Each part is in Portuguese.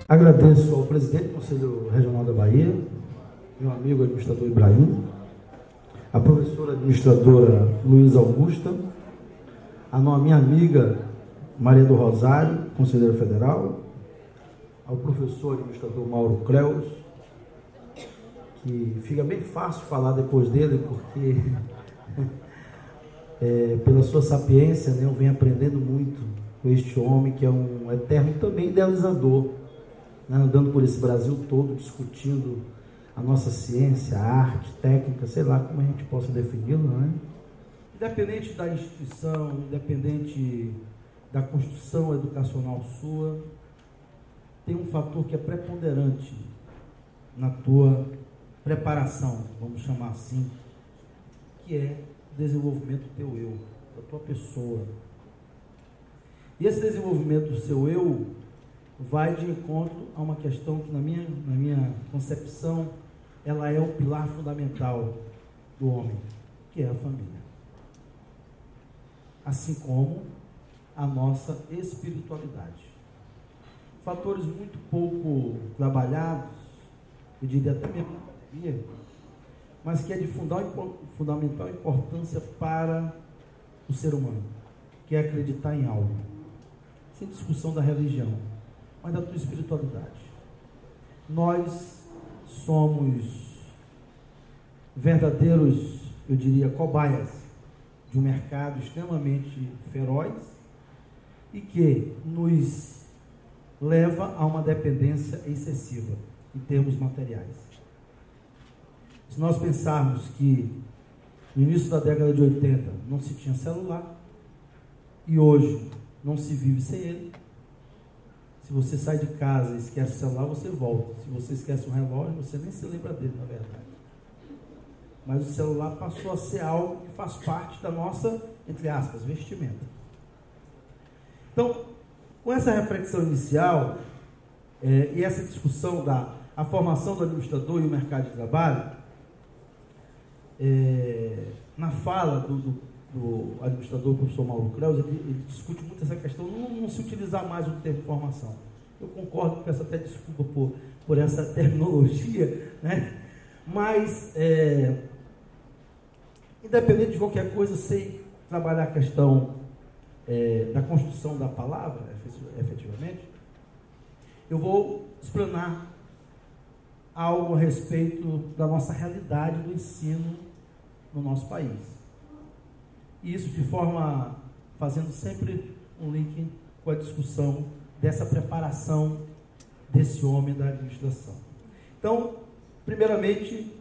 Agradeço ao presidente do Conselho Regional da Bahia, meu amigo administrador Ibrahim, a professora administradora Luísa Augusta, a minha amiga Maria do Rosário, conselheira federal, ao professor administrador Mauro Creus, que fica bem fácil falar depois dele, porque pela sua sapiência, né, eu venho aprendendo muito com este homem, que é um eterno também idealizador, né, andando por esse Brasil todo, discutindo a nossa ciência, a arte, técnica, sei lá como a gente possa defini-lo, né? Independente da instituição, independente da construção educacional sua, tem um fator que é preponderante na tua preparação, vamos chamar assim, que é o desenvolvimento do teu eu, da tua pessoa. E esse desenvolvimento do seu eu vai de encontro a uma questão que, na minha concepção, ela é o pilar fundamental do homem, que é a família. Assim como a nossa espiritualidade. Fatores muito pouco trabalhados, eu diria até mesmo na pandemia, mas que é de fundamental importância para o ser humano, que é acreditar em algo, sem discussão da religião, mas da tua espiritualidade. Nós somos verdadeiros, eu diria, cobaias de um mercado extremamente feroz e que nos leva a uma dependência excessiva em termos materiais. Se nós pensarmos que no início da década de 80 não se tinha celular e hoje não se vive sem ele, se você sai de casa e esquece o celular, você volta. Se você esquece um relógio, você nem se lembra dele, na verdade. Mas o celular passou a ser algo que faz parte da nossa, entre aspas, vestimenta. Então, com essa reflexão inicial e essa discussão da formação do administrador e o mercado de trabalho, na fala do administrador, o professor Mauro Creus, ele discute muito essa questão, não se utilizar mais o termo formação. Eu concordo, peço até desculpa por essa terminologia, né? Mas, independente de qualquer coisa, sei trabalhar a questão da construção da palavra, efetivamente. Eu vou explanar algo a respeito da nossa realidade do ensino no nosso país. E isso de forma, fazendo sempre um link com a discussão dessa preparação desse homem da administração. Então, primeiramente,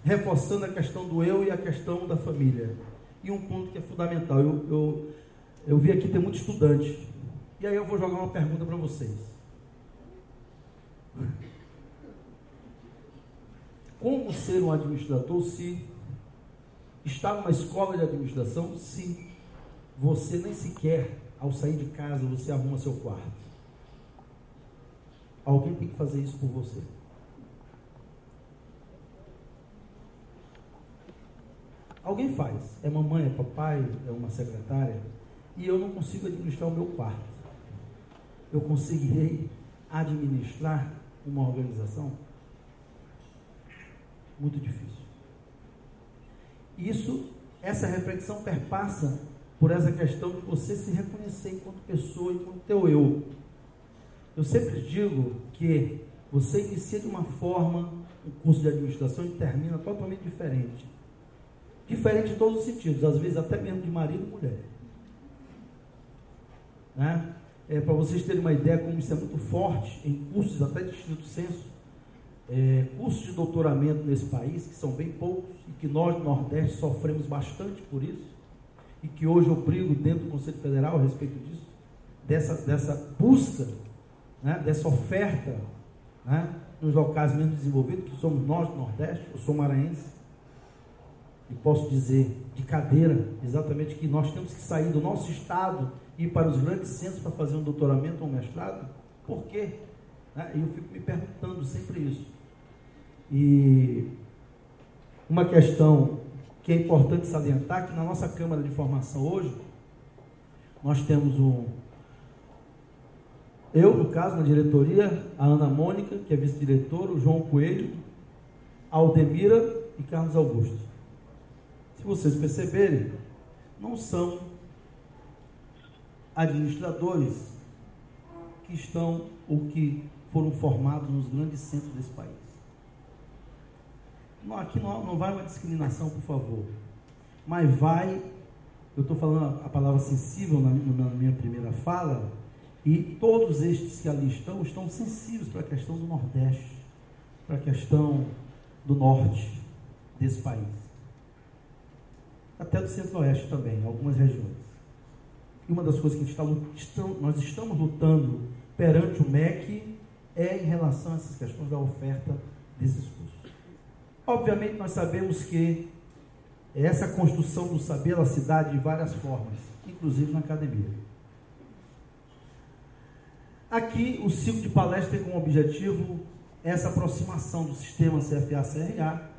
reforçando a questão do eu e a questão da família. E um ponto que é fundamental, eu vi aqui tem muito estudante, e aí eu vou jogar uma pergunta para vocês. Como ser um administrador se está numa escola de administração, se você nem sequer, ao sair de casa, você arruma seu quarto? Alguém tem que fazer isso por você. Alguém faz. É mamãe, é papai, é uma secretária. E eu não consigo administrar o meu quarto. Eu conseguirei administrar uma organização? Muito difícil. Essa reflexão perpassa por essa questão de você se reconhecer enquanto pessoa, enquanto teu eu. Eu sempre digo que você inicia de uma forma um curso de administração e termina totalmente diferente. Diferente em todos os sentidos, às vezes até mesmo de marido e mulher. Né? Para vocês terem uma ideia como isso é muito forte em cursos até de estrito senso, cursos de doutoramento nesse país, que são bem poucos, e que nós no Nordeste sofremos bastante por isso, e que hoje eu brigo dentro do Conselho Federal a respeito disso, dessa busca, né, dessa oferta, né, nos locais menos desenvolvidos, que somos nós do Nordeste. Eu sou maranhense, e posso dizer de cadeira, exatamente, que nós temos que sair do nosso estado e ir para os grandes centros para fazer um doutoramento ou um mestrado. Por quê? Eu fico me perguntando sempre isso. E uma questão que é importante salientar, que na nossa Câmara de Formação hoje, nós temos Eu, no caso, na diretoria, a Ana Mônica, que é vice-diretora, o João Coelho, a Aldemira e Carlos Augusto. Se vocês perceberem, não são administradores que estão ou que foram formados nos grandes centros desse país. Aqui não vai uma discriminação, por favor, mas vai, eu estou falando a palavra sensível na minha primeira fala, e todos estes que ali estão sensíveis para a questão do Nordeste, para a questão do Norte desse país, até do Centro-Oeste também, em algumas regiões. E uma das coisas que nós estamos lutando perante o MEC é em relação a essas questões da oferta desses cursos. Obviamente, nós sabemos que essa construção do saber, ela se dá de várias formas, inclusive na academia. Aqui, o ciclo de palestra tem como objetivo essa aproximação do sistema CFA-CRA,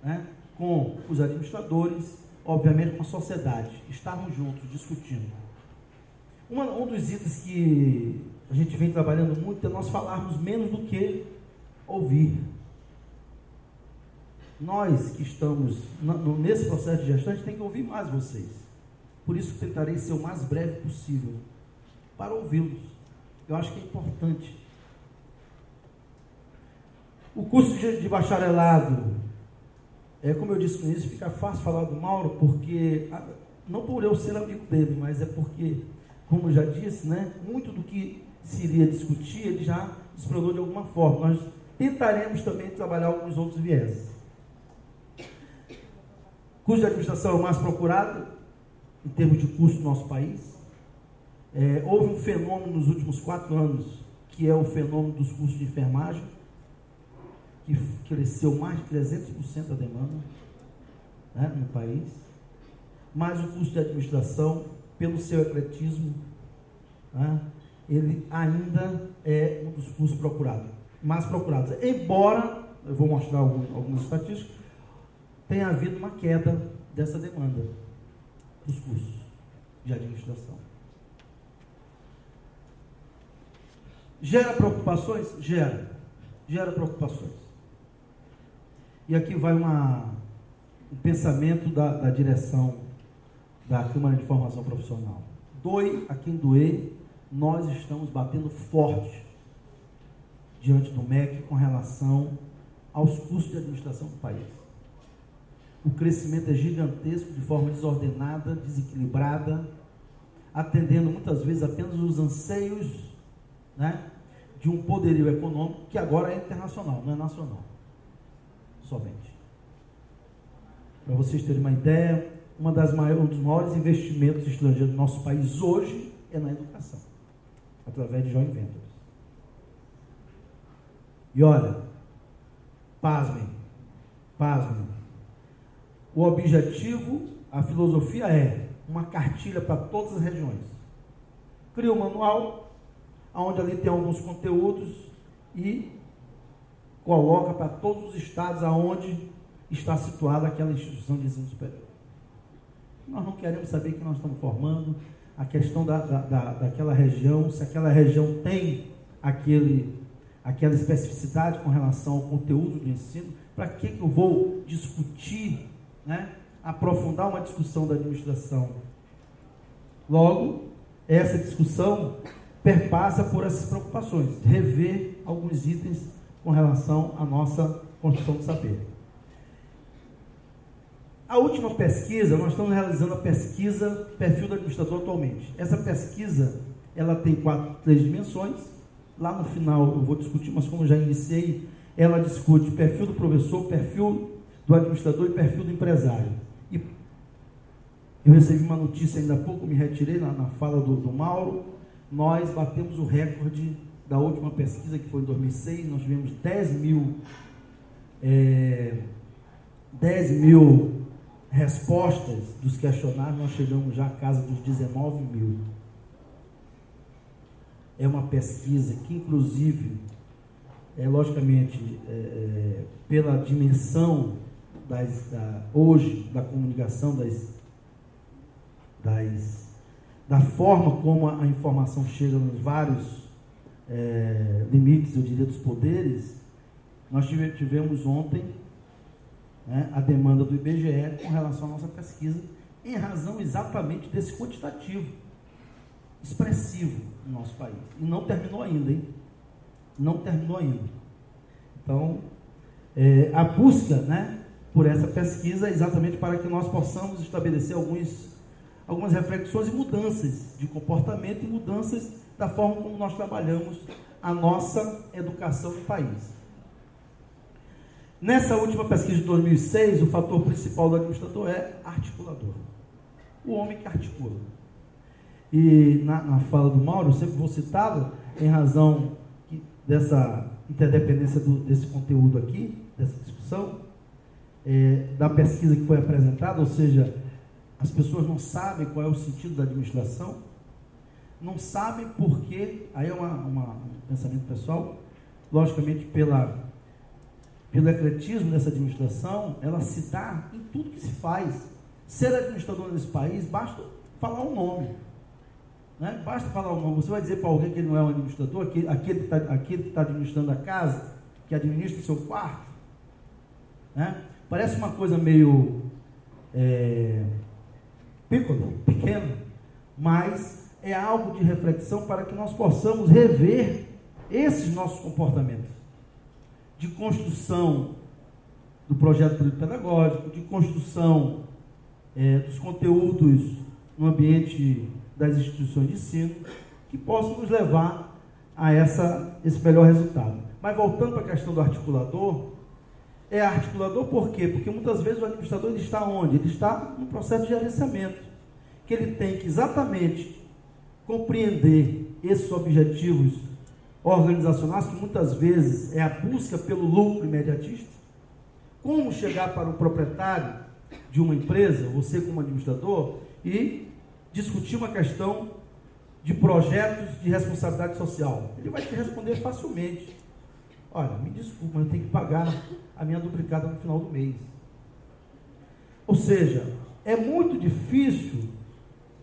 né, com os administradores, obviamente com a sociedade, estarmos juntos, discutindo. Um dos itens que a gente vem trabalhando muito é nós falarmos menos do que ouvir. Nós que estamos nesse processo de gestão, a gente tem que ouvir mais vocês. Por isso, tentarei ser o mais breve possível para ouvi-los. Eu acho que é importante. O curso de bacharelado, como eu disse no início, fica fácil falar do Mauro, porque, não por eu ser amigo dele, mas é porque, como eu já disse, né, muito do que se iria discutir, ele já explanou de alguma forma. Nós tentaremos também trabalhar alguns outros vieses. O curso de administração é o mais procurado, em termos de curso no nosso país. Houve um fenômeno nos últimos 4 anos, que é o fenômeno dos cursos de enfermagem, que cresceu mais de 300% a demanda, né, no país. Mas o curso de administração, pelo seu ecletismo, né, ele ainda é um dos cursos mais procurados. Embora, eu vou mostrar algumas estatísticas, tenha havido uma queda dessa demanda dos cursos de administração. Gera preocupações? Gera preocupações. E aqui vai um pensamento da direção da Câmara de Formação Profissional. Doe a quem doer, nós estamos batendo forte diante do MEC com relação aos custos de administração do país. O crescimento é gigantesco, de forma desordenada, desequilibrada, atendendo muitas vezes apenas os anseios, né, de um poderio econômico que agora é internacional, não é nacional somente. Para vocês terem uma ideia, um dos maiores investimentos estrangeiros do nosso país hoje é na educação, através de joint ventures. E olha, pasmem, o objetivo, a filosofia é uma cartilha para todas as regiões. Cria um manual, onde ali tem alguns conteúdos e coloca para todos os estados aonde está situada aquela instituição de ensino superior. Nós não queremos saber que nós estamos formando, a questão daquela região, se aquela região tem aquela especificidade com relação ao conteúdo do ensino. Para que eu vou discutir, né, aprofundar uma discussão da administração? Logo, essa discussão perpassa por essas preocupações, rever alguns itens com relação à nossa construção de saber. A última pesquisa, nós estamos realizando a pesquisa Perfil do Administrador atualmente. Essa pesquisa, ela tem 3 dimensões. Lá no final eu vou discutir, mas como eu já iniciei, ela discute perfil do professor, perfil do administrador e perfil do empresário. E eu recebi uma notícia ainda há pouco, me retirei na fala do Mauro. Nós batemos o recorde da última pesquisa, que foi em 2006, nós tivemos 10 mil respostas dos questionários, nós chegamos já à casa dos 19 mil. É uma pesquisa que, inclusive, logicamente, pela dimensão hoje da comunicação, da forma como a informação chega nos vários limites, eu diria, dos poderes, nós tivemos ontem, né, a demanda do IBGE com relação à nossa pesquisa, em razão exatamente desse quantitativo expressivo no nosso país. E não terminou ainda, hein? Não terminou ainda. Então, a busca, né, por essa pesquisa é exatamente para que nós possamos estabelecer algumas reflexões e mudanças de comportamento e mudanças da forma como nós trabalhamos a nossa educação no país. Nessa última pesquisa de 2006, o fator principal do administrador é articulador. O homem que articula. E na fala do Mauro, eu sempre vou citá-lo, em razão dessa interdependência desse conteúdo aqui, dessa discussão, da pesquisa que foi apresentada, ou seja, as pessoas não sabem qual é o sentido da administração, não sabem porque, aí é um pensamento pessoal, logicamente pelo ecletismo dessa administração, ela se dá em tudo que se faz. Ser administrador nesse país, basta falar um nome. Né? Basta falar um nome. Você vai dizer para alguém que ele não é um administrador, aquele que está administrando a casa, que administra o seu quarto, né? Parece uma coisa meio pequena, mas é algo de reflexão para que nós possamos rever esses nossos comportamentos de construção do projeto político-pedagógico, de construção dos conteúdos no ambiente das instituições de ensino, que possam nos levar a esse melhor resultado. Mas voltando para a questão do articulador, articulador por quê? Porque muitas vezes o administrador ele está onde? Ele está no processo de gerenciamento, que ele tem que exatamente compreender esses objetivos organizacionais, que muitas vezes é a busca pelo lucro imediatista. Como chegar para o proprietário de uma empresa, você como administrador, e discutir uma questão de projetos de responsabilidade social. Ele vai te responder facilmente. Olha, me desculpa, mas eu tenho que pagar a minha duplicata no final do mês. Ou seja, é muito difícil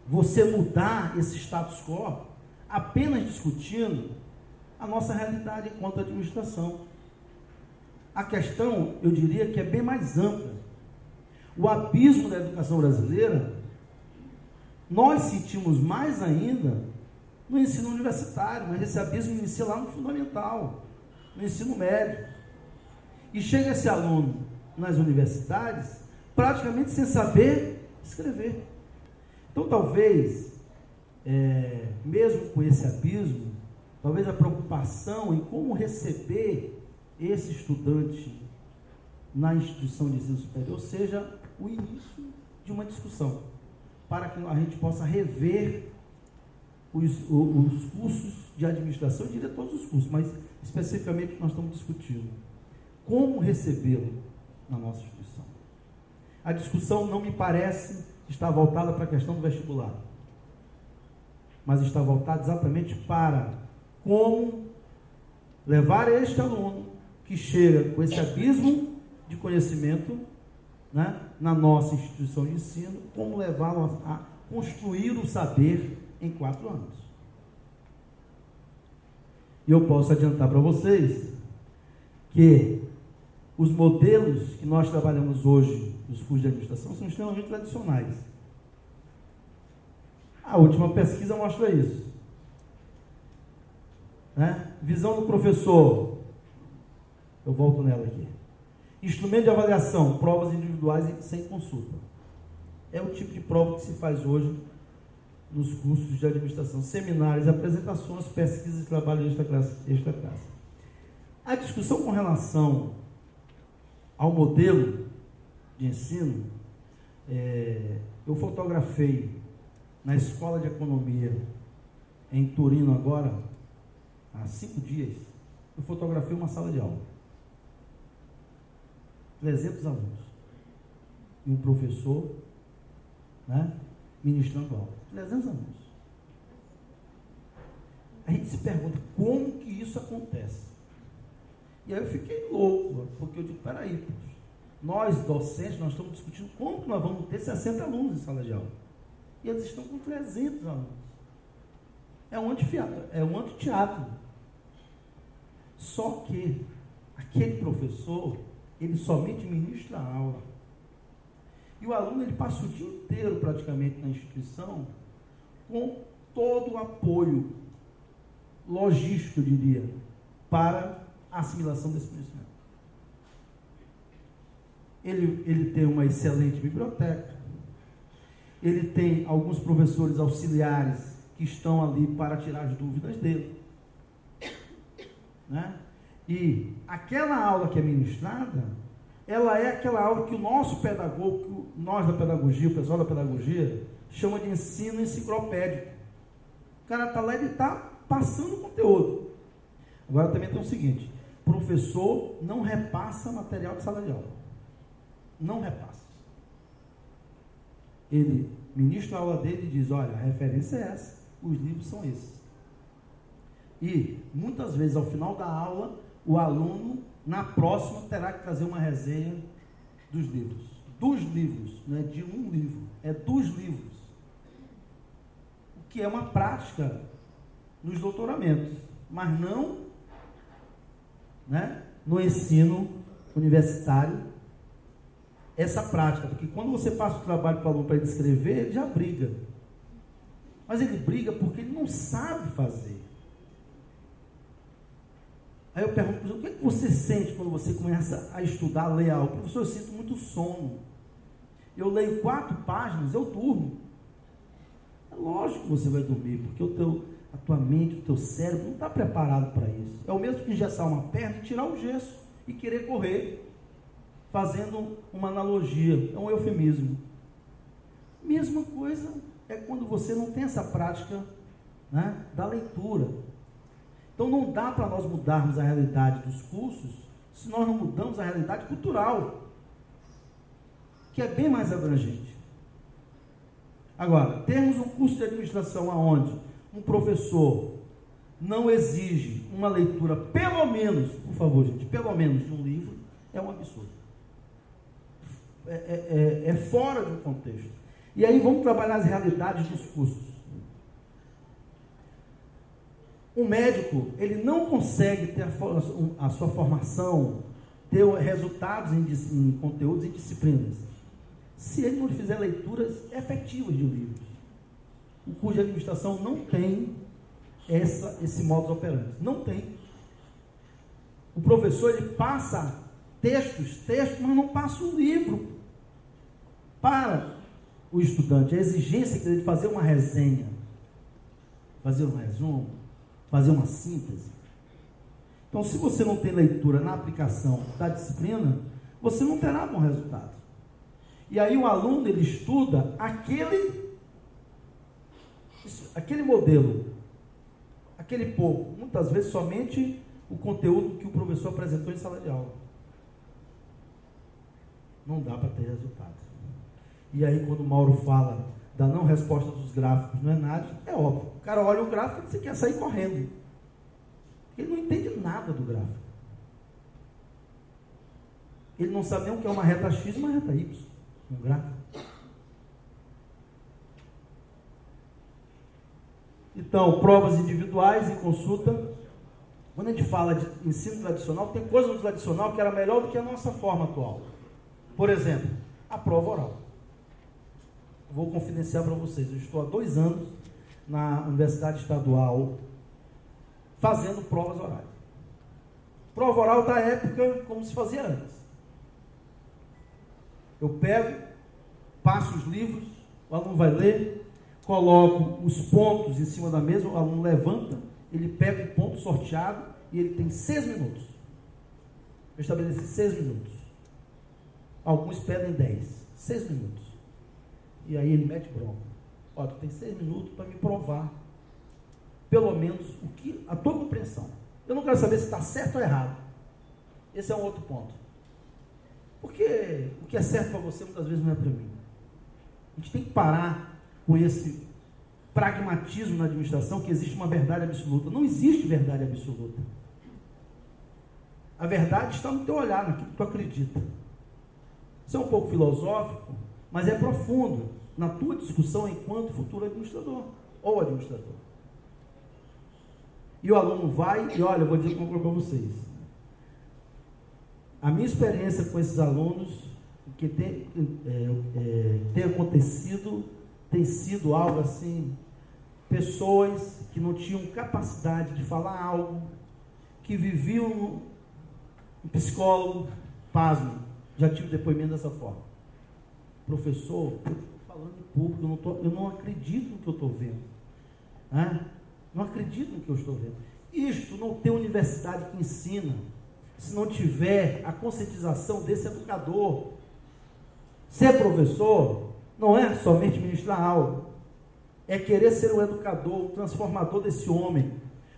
você mudar esse status quo apenas discutindo a nossa realidade enquanto administração. A questão, eu diria que é bem mais ampla. O abismo da educação brasileira, nós sentimos mais ainda no ensino universitário, mas esse abismo inicia lá no fundamental, no ensino médio. E chega esse aluno nas universidades praticamente sem saber escrever. Então, talvez, mesmo com esse abismo, talvez a preocupação em como receber esse estudante na instituição de ensino superior seja o início de uma discussão, para que a gente possa rever os cursos de administração, eu diria todos os cursos, mas especificamente nós estamos discutindo como recebê-lo na nossa instituição. A discussão não me parece estar voltada para a questão do vestibular, mas está voltada exatamente para como levar este aluno que chega com esse abismo de conhecimento, né, na nossa instituição de ensino, como levá-lo a construir o saber em 4 anos. E eu posso adiantar para vocês que os modelos que nós trabalhamos hoje nos cursos de administração são extremamente tradicionais. A última pesquisa mostra isso. Né? Visão do professor. Eu volto nela aqui. Instrumento de avaliação, provas individuais e sem consulta. É o tipo de prova que se faz hoje nos cursos de administração. Seminários, apresentações, pesquisas e trabalho extra classe. A discussão com relação ao modelo de ensino, eu fotografei na Escola de Economia em Turino agora, há 5 dias, eu fotografei uma sala de aula. 300 alunos. E um professor, né, ministrando aula. 300 alunos. A gente se pergunta como que isso acontece. E aí eu fiquei louco, porque eu digo, peraí, nós docentes, nós estamos discutindo como que nós vamos ter 60 alunos em sala de aula. E eles estão com 300 alunos. É um anfiteatro. Só que aquele professor, ele somente ministra a aula. E o aluno, ele passa o dia inteiro praticamente na instituição com todo o apoio logístico, eu diria, para a assimilação desse conhecimento. Ele tem uma excelente biblioteca, ele tem alguns professores auxiliares que estão ali para tirar as dúvidas dele, né? E aquela aula que é ministrada, ela é aquela aula que o nosso pedagogo, nós da pedagogia, o pessoal da pedagogia, chama de ensino enciclopédico. O cara está lá e ele está passando o conteúdo. Agora também tem o seguinte: professor não repassa material de sala de aula. Não repassa. Ele ministra a aula dele e diz: olha, a referência é essa, os livros são esses. E muitas vezes ao final da aula, o aluno, na próxima, terá que trazer uma resenha dos livros. Dos livros, não é de um livro, é dos livros. O que é uma prática nos doutoramentos, mas não, né, no ensino universitário, essa prática. Porque quando você passa o trabalho para o aluno para ele escrever, ele já briga. Mas ele briga porque ele não sabe fazer. Aí eu pergunto: o que é que você sente quando você começa a estudar, a ler algo? Professor, eu sinto muito sono. Eu leio 4 páginas, eu durmo. É lógico que você vai dormir, porque a tua mente, o teu cérebro não está preparado para isso. É o mesmo que engessar uma perna e tirar o gesso e querer correr, fazendo uma analogia, é um eufemismo. Mesma coisa é quando você não tem essa prática, né, da leitura. Então não dá para nós mudarmos a realidade dos cursos se nós não mudamos a realidade cultural, que é bem mais abrangente. Agora, temos um curso de administração onde um professor não exige uma leitura, pelo menos, por favor, gente, pelo menos de um livro, é um absurdo. É fora do contexto. E aí vamos trabalhar as realidades dos cursos. Um médico, ele não consegue ter a sua formação, ter resultados em conteúdos e disciplinas, se ele não fizer leituras efetivas de livros. O curso de administração não tem esse modus operandi. Não tem. O professor, ele passa textos, mas não passa um livro para o estudante. A exigência de fazer uma resenha, fazer um resumo, fazer uma síntese. Então, se você não tem leitura na aplicação da disciplina, você não terá bom resultado. E aí o aluno, ele estuda aquele modelo, aquele pouco, muitas vezes somente o conteúdo que o professor apresentou em sala de aula. Não dá para ter resultado. E aí quando o Mauro fala da não resposta dos gráficos, não é nada, é óbvio. O cara olha o gráfico e você quer sair correndo. Ele não entende nada do gráfico. Ele não sabe nem o que é uma reta X e uma reta Y, um gráfico. Então, provas individuais e consulta. Quando a gente fala de ensino tradicional, tem coisa no tradicional que era melhor do que a nossa forma atual. Por exemplo, a prova oral. Vou confidenciar para vocês, eu estou há 2 anos na Universidade Estadual fazendo provas orais. Prova oral da época como se fazia antes. Eu pego, passo os livros, o aluno vai ler, coloco os pontos em cima da mesa, o aluno levanta, ele pega o ponto sorteado e ele tem 6 minutos. Eu estabeleci 6 minutos. Alguns pedem 10. 6 minutos. E aí ele mete bronca. Ó, tu tem 6 minutos para me provar, pelo menos, a tua compreensão. Eu não quero saber se está certo ou errado. Esse é um outro ponto. Porque o que é certo para você, muitas vezes, não é para mim. A gente tem que parar com esse pragmatismo na administração, que existe uma verdade absoluta. Não existe verdade absoluta. A verdade está no teu olhar, naquilo que tu acredita. Isso é um pouco filosófico, mas é profundo na tua discussão enquanto futuro administrador ou administrador. E o aluno vai e, olha, eu vou dizer uma coisa para vocês. A minha experiência com esses alunos, o que tem acontecido, tem sido algo assim, pessoas que não tinham capacidade de falar algo, que viviam um psicólogo, pasmo, já tive depoimento dessa forma. Professor, eu estou falando em público, eu não acredito no que eu estou vendo. Não acredito no que eu estou vendo. Isto não tem universidade que ensina, se não tiver a conscientização desse educador. Ser professor não é somente ministrar aula, é querer ser um educador, um transformador desse homem,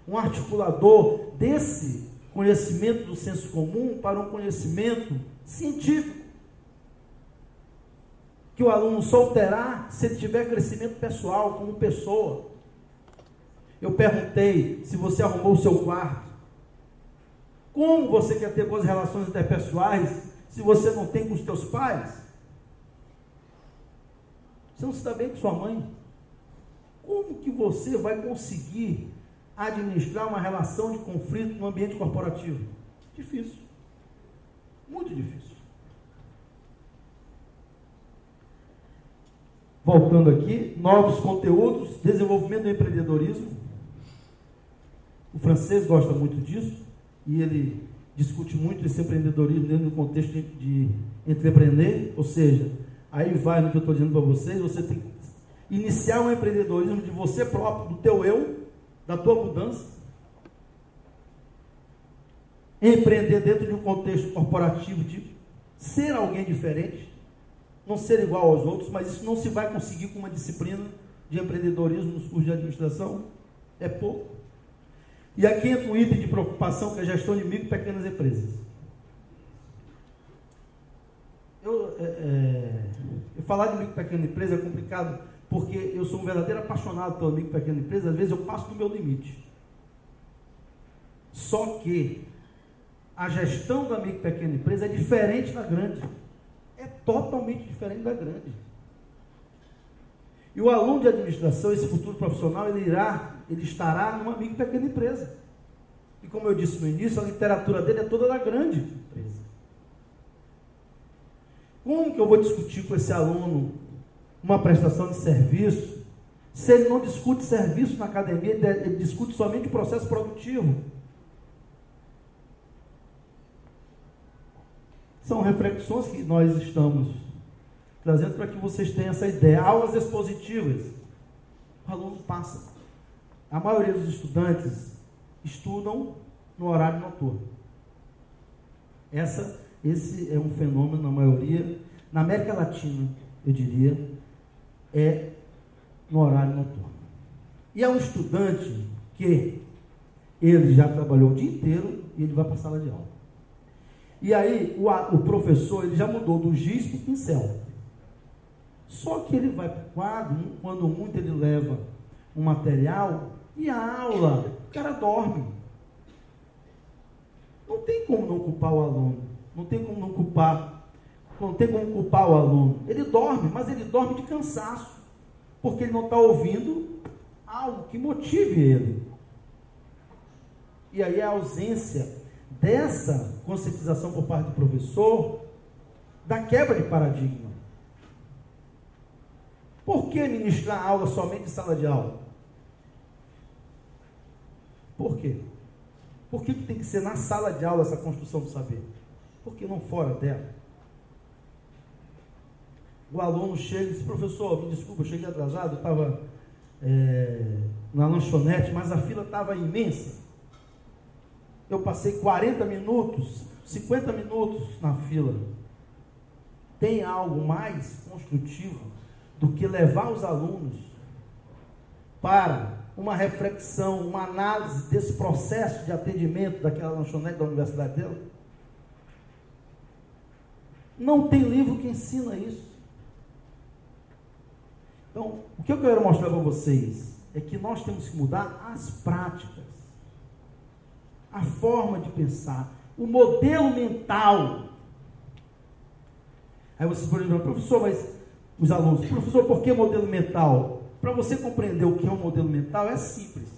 um articulador desse conhecimento do senso comum para um conhecimento científico, que o aluno só terá se ele tiver crescimento pessoal, como pessoa. Eu perguntei se você arrumou o seu quarto. Como você quer ter boas relações interpessoais se você não tem com os seus pais? Você não se dá bem com sua mãe? Como que você vai conseguir administrar uma relação de conflito no ambiente corporativo? Difícil. Muito difícil. Voltando aqui, novos conteúdos, desenvolvimento do empreendedorismo. O francês gosta muito disso e ele discute muito esse empreendedorismo dentro do contexto de entrepreender, ou seja, aí vai no que eu estou dizendo para vocês, você tem que iniciar um empreendedorismo de você próprio, do teu eu, da tua mudança. Empreender dentro de um contexto corporativo de ser alguém diferente, não ser igual aos outros, mas isso não se vai conseguir com uma disciplina de empreendedorismo nos cursos de administração, é pouco. E aqui entra um item de preocupação, que é a gestão de micro e pequenas empresas. Eu falar de micro e pequena empresa é complicado, porque eu sou um verdadeiro apaixonado pela micro e pequena empresa, às vezes eu passo do meu limite. Só que a gestão da micro e pequena empresa é diferente da grande. É totalmente diferente da grande. E o aluno de administração, esse futuro profissional, ele estará numa micro e pequena empresa. E como eu disse no início, a literatura dele é toda da grande empresa. Como que eu vou discutir com esse aluno uma prestação de serviço, se ele não discute serviço na academia, ele discute somente o processo produtivo? São reflexões que nós estamos trazendo para que vocês tenham essa ideia. Aulas expositivas. O aluno passa. A maioria dos estudantes estudam no horário noturno. Esse é um fenômeno, na maioria, na América Latina, eu diria, é no horário noturno. E é um estudante que ele já trabalhou o dia inteiro e ele vai para a sala de aula. E aí o professor, ele já mudou do giz para o pincel. Só que ele vai para o quadro, quando muito ele leva um material, e a aula, o cara dorme. Não tem como não culpar o aluno. Não tem como culpar o aluno. Ele dorme, mas ele dorme de cansaço, porque ele não está ouvindo algo que motive ele. E aí a ausência dessa conscientização por parte do professor, da quebra de paradigma. Por que ministrar aula somente em sala de aula? Por quê? Por que tem que ser na sala de aula essa construção do saber? Por que não fora dela? O aluno chega e diz: professor, me desculpa, eu cheguei atrasado, eu estava na lanchonete, mas a fila estava imensa. Eu passei 40 minutos, 50 minutos na fila. Tem algo mais construtivo do que levar os alunos para uma reflexão, uma análise desse processo de atendimento daquela lanchonete da universidade dela? Não tem livro que ensina isso. Então, o que eu quero mostrar para vocês é que nós temos que mudar as práticas, a forma de pensar, o modelo mental. Aí vocês podem dizer: professor, mas os alunos, professor, por que modelo mental? Para você compreender o que é um modelo mental, é simples.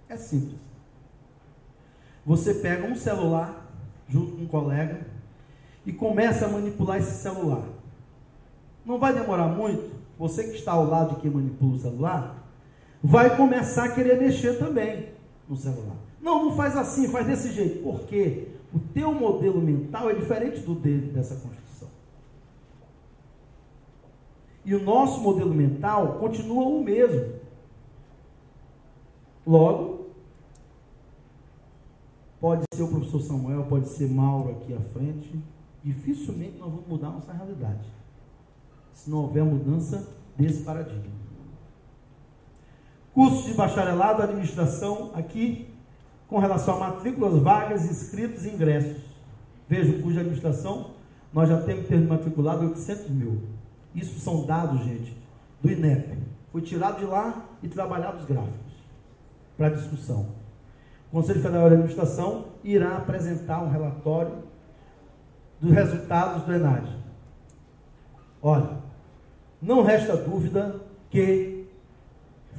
É simples. Você pega um celular, junto com um colega, e começa a manipular esse celular. Não vai demorar muito, você que está ao lado de quem manipula o celular, vai começar a querer mexer também no celular. Não, não faz assim, faz desse jeito. Por quê? O teu modelo mental é diferente do dele, dessa construção. E o nosso modelo mental continua o mesmo. Logo, pode ser o professor Samuel, pode ser Mauro aqui à frente, dificilmente nós vamos mudar a nossa realidade, se não houver mudança desse paradigma. Cursos de bacharelado, administração, aqui, com relação a matrículas, vagas, inscritos e ingressos. Veja, o curso de administração, nós já temos matriculado 800 mil. Isso são dados, gente, do INEP. Foi tirado de lá e trabalhado os gráficos para discussão. O Conselho Federal de Administração irá apresentar um relatório dos resultados do ENAD. Olha, não resta dúvida que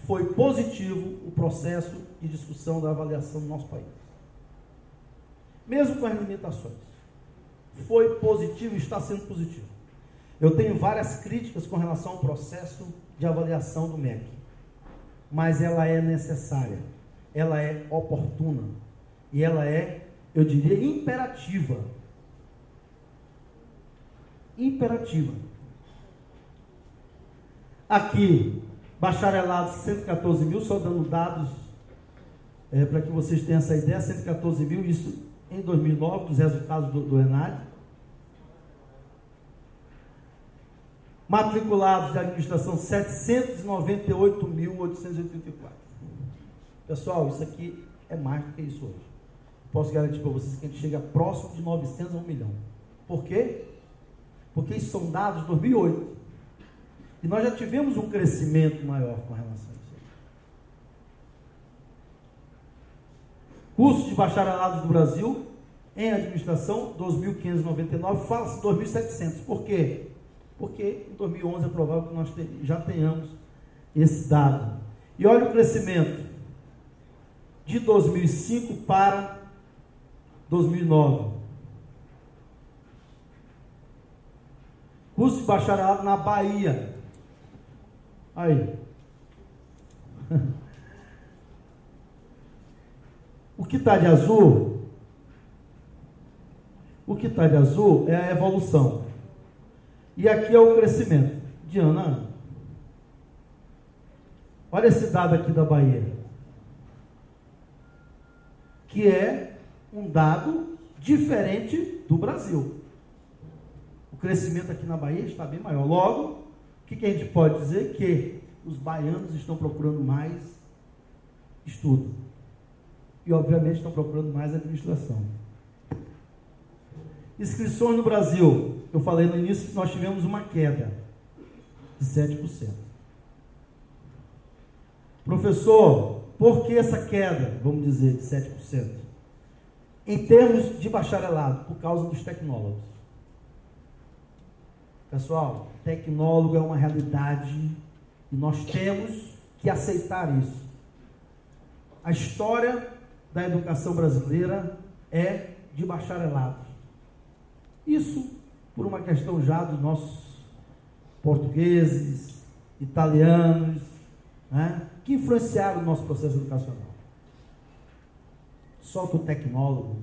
foi positivo o processo de discussão da avaliação do nosso país. Mesmo com as limitações. Foi positivo e está sendo positivo. Eu tenho várias críticas com relação ao processo de avaliação do MEC. Mas ela é necessária, ela é oportuna e ela é, eu diria, imperativa. Imperativa. Aqui, bacharelado 114 mil, só dando dados para que vocês tenham essa ideia, 114 mil, isso em 2009, dos resultados do ENAD. Matriculados de administração, 798.884. Pessoal, isso aqui é mais do que isso hoje. Posso garantir para vocês que a gente chega próximo de 900 a 1 milhão. Por quê? Porque isso são dados de 2008. E nós já tivemos um crescimento maior com relação a isso. Cursos de bacharelados do Brasil em administração, 2.599, fala-se 2.700. Por quê? Porque em 2011 é provável que nós já tenhamos esse dado. E olha o crescimento de 2005 para 2009. Curso de bacharelado na Bahia. Aí. O que está de azul? O que está de azul é a evolução. E aqui é o crescimento, de ano a ano. Olha esse dado aqui da Bahia, que é um dado diferente do Brasil. O crescimento aqui na Bahia está bem maior. Logo, o que a gente pode dizer? Que os baianos estão procurando mais estudo. E, obviamente, estão procurando mais administração. Inscrições no Brasil. Eu falei no início que nós tivemos uma queda de 7%. Professor, por que essa queda, vamos dizer, de 7%? Em termos de bacharelado, por causa dos tecnólogos. Pessoal, tecnólogo é uma realidade e nós temos que aceitar isso. A história da educação brasileira é de bacharelado. Isso por uma questão já dos nossos portugueses, italianos, né, que influenciaram o nosso processo educacional. Só que o tecnólogo,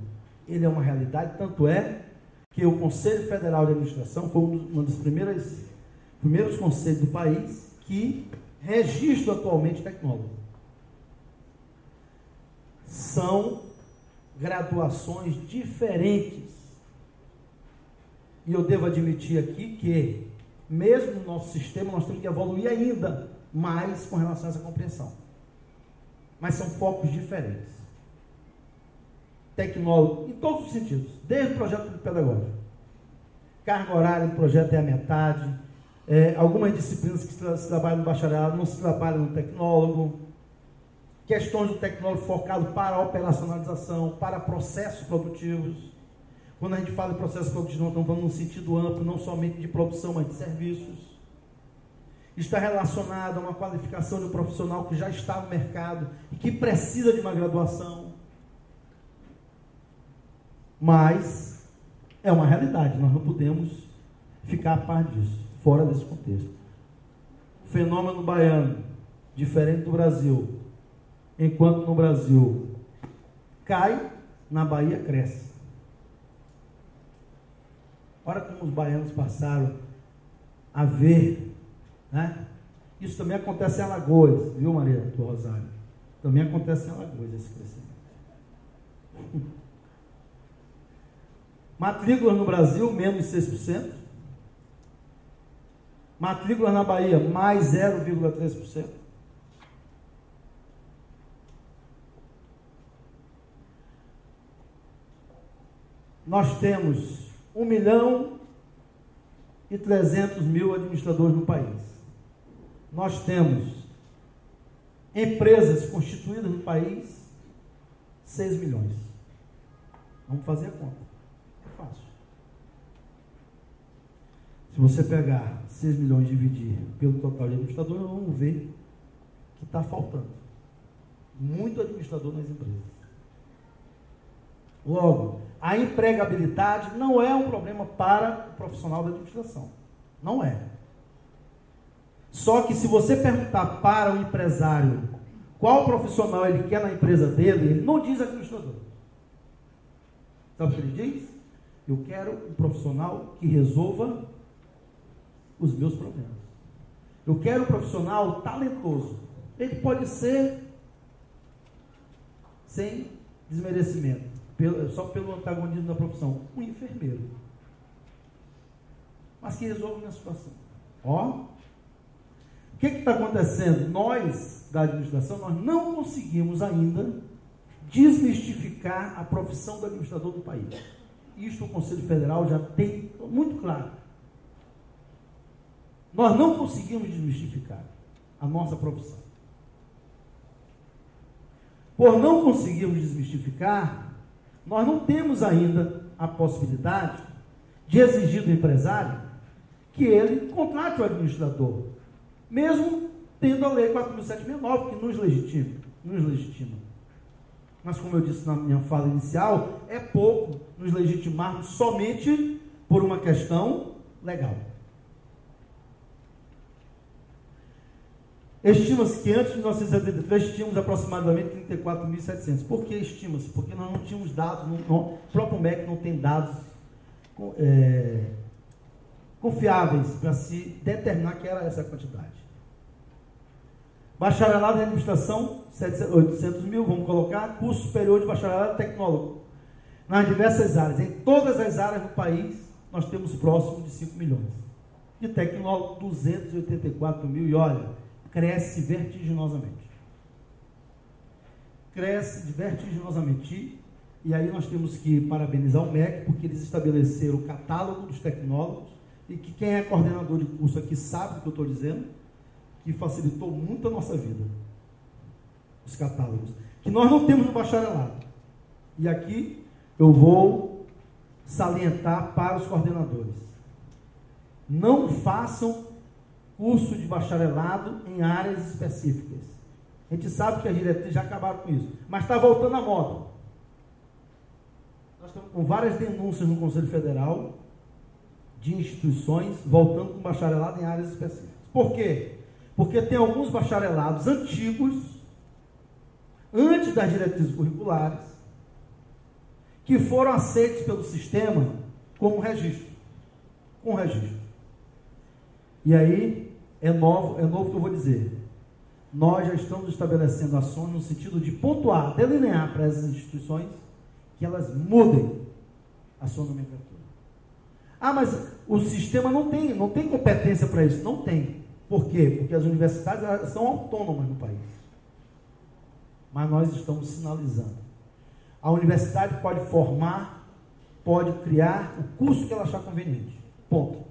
ele é uma realidade, tanto é que o Conselho Federal de Administração foi um dos primeiros conselhos do país que registra atualmente tecnólogo. São graduações diferentes. E eu devo admitir aqui que, mesmo no nosso sistema, nós temos que evoluir ainda mais com relação a essa compreensão. Mas são focos diferentes. Tecnólogo, em todos os sentidos, desde o projeto pedagógico. Carga horária do projeto é a metade. Algumas disciplinas que se trabalham no bacharelado não se trabalham no tecnólogo. Questões do tecnólogo focado para a operacionalização, para processos produtivos. Quando a gente fala de processos produtivos, nós estamos falando num sentido amplo, não somente de produção, mas de serviços. está relacionado a uma qualificação de um profissional que já está no mercado e que precisa de uma graduação. Mas é uma realidade, nós não podemos ficar a par disso, fora desse contexto. O fenômeno baiano, diferente do Brasil, enquanto no Brasil cai, na Bahia cresce. Olha como os baianos passaram a ver, né? Isso também acontece em Alagoas, viu, Maria do Rosário? Também acontece em Alagoas esse crescimento. Matrículas no Brasil, menos 6%. Matrículas na Bahia, mais 0,3%. Nós temos 1.300.000 administradores no país. Nós temos empresas constituídas no país, 6 milhões. Vamos fazer a conta. É fácil. Se você pegar 6 milhões e dividir pelo total de administradores, vamos ver que está faltando muito administrador nas empresas. Logo, a empregabilidade não é um problema para o profissional da administração. Não é. Só que se você perguntar para o empresário qual profissional ele quer na empresa dele, ele não diz administrador. Sabe o que ele diz? Eu quero um profissional que resolva os meus problemas. Eu quero um profissional talentoso. Ele pode ser sem desmerecimento, só pelo antagonismo da profissão, um enfermeiro, mas que resolve a minha situação. Ó, o que está acontecendo? Nós, da administração, nós não conseguimos ainda desmistificar a profissão do administrador do país. Isto o Conselho Federal já tem muito claro. Nós não conseguimos desmistificar a nossa profissão. Por não conseguirmos desmistificar, nós não temos ainda a possibilidade de exigir do empresário que ele contrate o administrador, mesmo tendo a Lei 4.769, que nos legitima. Mas, como eu disse na minha fala inicial, é pouco nos legitimarmos somente por uma questão legal. Estima-se que antes de 1973 tínhamos aproximadamente 34.700. Por que estima-se? Porque nós não tínhamos dados, o próprio MEC não tem dados confiáveis para se determinar que era essa quantidade. Bacharelado em administração, 800.000, vamos colocar. Curso superior de bacharelado tecnólogo. Nas diversas áreas, em todas as áreas do país, nós temos próximo de 5 milhões. De tecnólogo, 284.000. E olha, cresce vertiginosamente. Cresce vertiginosamente. E aí nós temos que parabenizar o MEC, porque eles estabeleceram o catálogo dos tecnólogos, e que quem é coordenador de curso aqui sabe o que eu estou dizendo, que facilitou muito a nossa vida. Os catálogos. Que nós não temos no bacharelado. E aqui eu vou salientar para os coordenadores. Não façam curso de bacharelado em áreas específicas. A gente sabe que as diretrizes já acabaram com isso, mas está voltando à moda. Nós estamos com várias denúncias no Conselho Federal de instituições voltando com bacharelado em áreas específicas. Por quê? Porque tem alguns bacharelados antigos, antes das diretrizes curriculares, que foram aceitos pelo sistema como registro. Com registro. E aí, é novo que eu vou dizer. Nós já estamos estabelecendo ações no sentido de pontuar, delinear para essas instituições que elas mudem a sua nomenclatura. Ah, mas o sistema não tem competência para isso. Não tem. Por quê? Porque as universidades são autônomas no país. Mas nós estamos sinalizando. A universidade pode formar, pode criar o curso que ela achar conveniente. Ponto.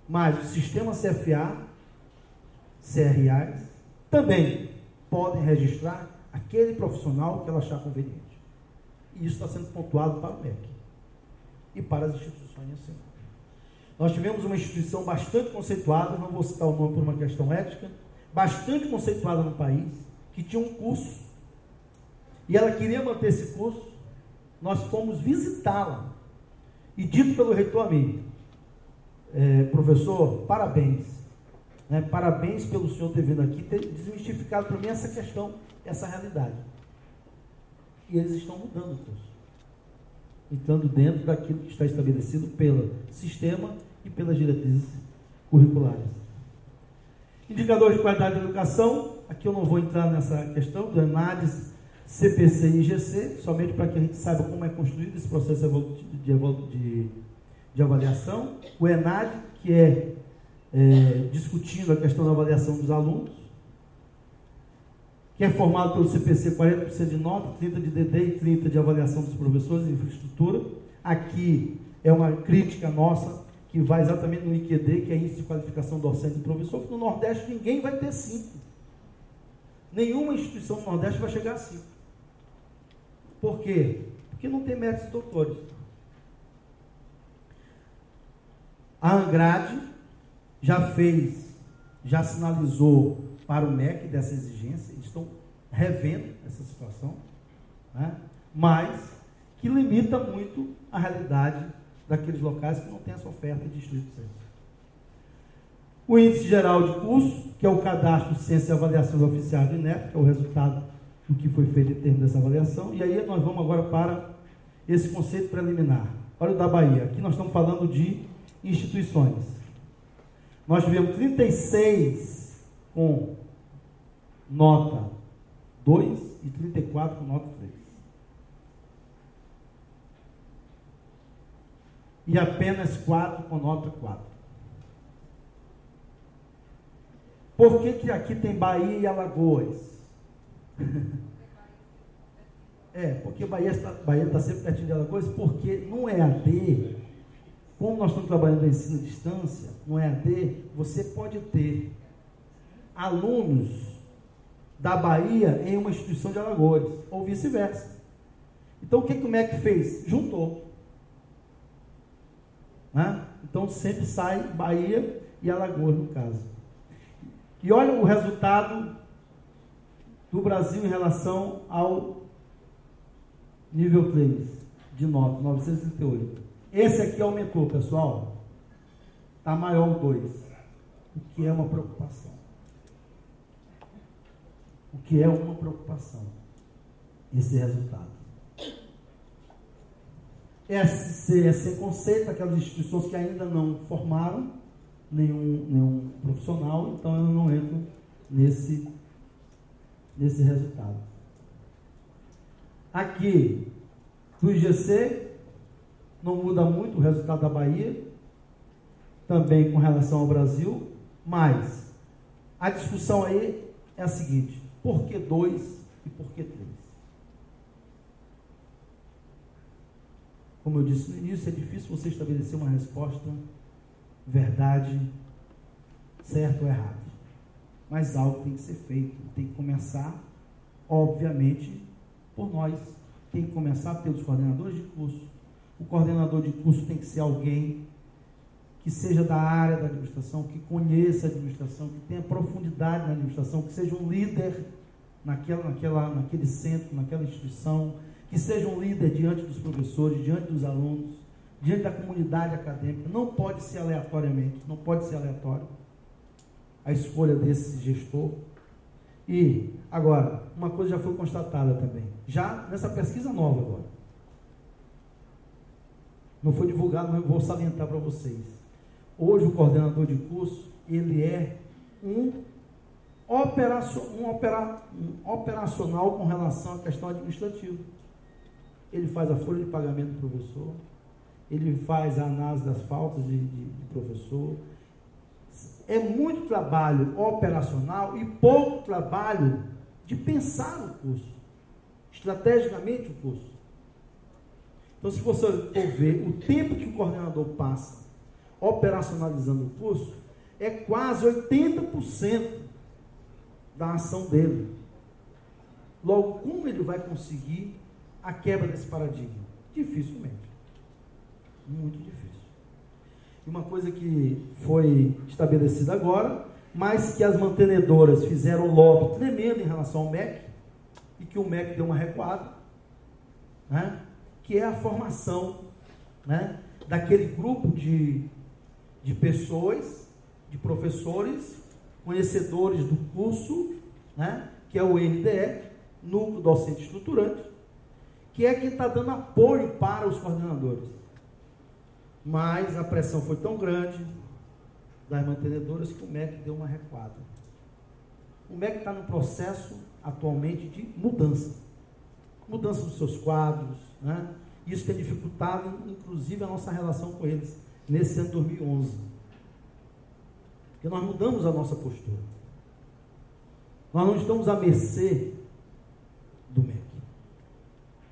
Mas o sistema CFA, CRAs, também podem registrar aquele profissional que ela achar conveniente. E isso está sendo pontuado para o MEC e para as instituições nacionais. Nós tivemos uma instituição bastante conceituada, não vou citar o nome por uma questão ética, bastante conceituada no país, que tinha um curso, e ela queria manter esse curso. Nós fomos visitá-la, e dito pelo reitor a mim, professor, parabéns, né? Parabéns pelo senhor ter vindo aqui, ter desmistificado para mim essa questão, essa realidade. E eles estão mudando o curso, entrando dentro daquilo que está estabelecido pelo sistema e pelas diretrizes curriculares. Indicadores de qualidade da educação, aqui eu não vou entrar nessa questão do ENADES, CPC e IGC, somente para que a gente saiba como é construído esse processo de avaliação. O ENAD, que é discutindo a questão da avaliação dos alunos, que é formado pelo CPC 40% de nota, 30% de DD e 30% de avaliação dos professores e infraestrutura. Aqui é uma crítica nossa, que vai exatamente no IQD, que é Índice de Qualificação Docente do Professor, que no Nordeste ninguém vai ter 5. Nenhuma instituição do Nordeste vai chegar a 5. Por quê? Porque não tem médicos e doutores. A Angrade já sinalizou para o MEC dessa exigência, eles estão revendo essa situação, né? Mas que limita muito a realidade daqueles locais que não têm essa oferta de estrito senso. O Índice Geral de Curso, que é o cadastro de ciência e avaliação oficial do INEP, que é o resultado do que foi feito em termos dessa avaliação. E aí nós vamos agora para esse conceito preliminar. Olha o da Bahia, aqui nós estamos falando de instituições. Nós tivemos 36 com nota 2 e 34 com nota 3. E apenas 4 com nota 4. Por que aqui tem Bahia e Alagoas? Porque Bahia está sempre pertinho de Alagoas, porque no EAD, como nós estamos trabalhando no ensino à distância, no EAD, você pode ter alunos da Bahia em uma instituição de Alagoas, ou vice-versa. Então, o que o MEC fez? Juntou. Né? Então, sempre sai Bahia e Alagoas, no caso. E olha o resultado do Brasil em relação ao nível 3 de nota, 938. Esse aqui aumentou, pessoal. Está maior o 2. O que é uma preocupação. O que é uma preocupação? Esse resultado. Esse conceito, aquelas instituições que ainda não formaram nenhum profissional, então eu não entro nesse resultado. Aqui, do IGC, não muda muito o resultado da Bahia, também com relação ao Brasil, mas a discussão aí é a seguinte: por que 2 e por que 3? Como eu disse no início, é difícil você estabelecer uma resposta verdade, certo ou errado. Mas algo tem que ser feito, tem que começar, obviamente, por nós. Tem que começar pelos coordenadores de curso. O coordenador de curso tem que ser alguém que seja da área da administração, que conheça a administração, que tenha profundidade na administração, que seja um líder naquele centro, naquela instituição, que seja um líder diante dos professores, diante dos alunos, diante da comunidade acadêmica. Não pode ser aleatoriamente, não pode ser aleatório a escolha desse gestor. E, agora, uma coisa já foi constatada também, já nessa pesquisa nova agora, não foi divulgado, mas eu vou salientar para vocês. Hoje o coordenador de curso, ele é um operacional com relação à questão administrativa. Ele faz a folha de pagamento do professor, ele faz a análise das faltas de professor. É muito trabalho operacional e pouco trabalho de pensar o curso, estrategicamente o curso. Então, se você for ver o tempo que o coordenador passa operacionalizando o curso, é quase 80% da ação dele. Logo, como ele vai conseguir a quebra desse paradigma? Dificilmente. Muito difícil. e uma coisa que foi estabelecida agora, mas que as mantenedoras fizeram um lobby tremendo em relação ao MEC, e que o MEC deu uma recuada, né? Que é a formação, né, daquele grupo de pessoas, de professores, conhecedores do curso, né, que é o NDE, Núcleo Docente Estruturante, que é quem está dando apoio para os coordenadores. Mas a pressão foi tão grande das mantenedoras que o MEC deu uma recuada. O MEC está no processo atualmente de mudança dos seus quadros, né? Isso tem dificultado, inclusive, a nossa relação com eles nesse ano de 2011. Porque nós mudamos a nossa postura. Nós não estamos à mercê do MEC.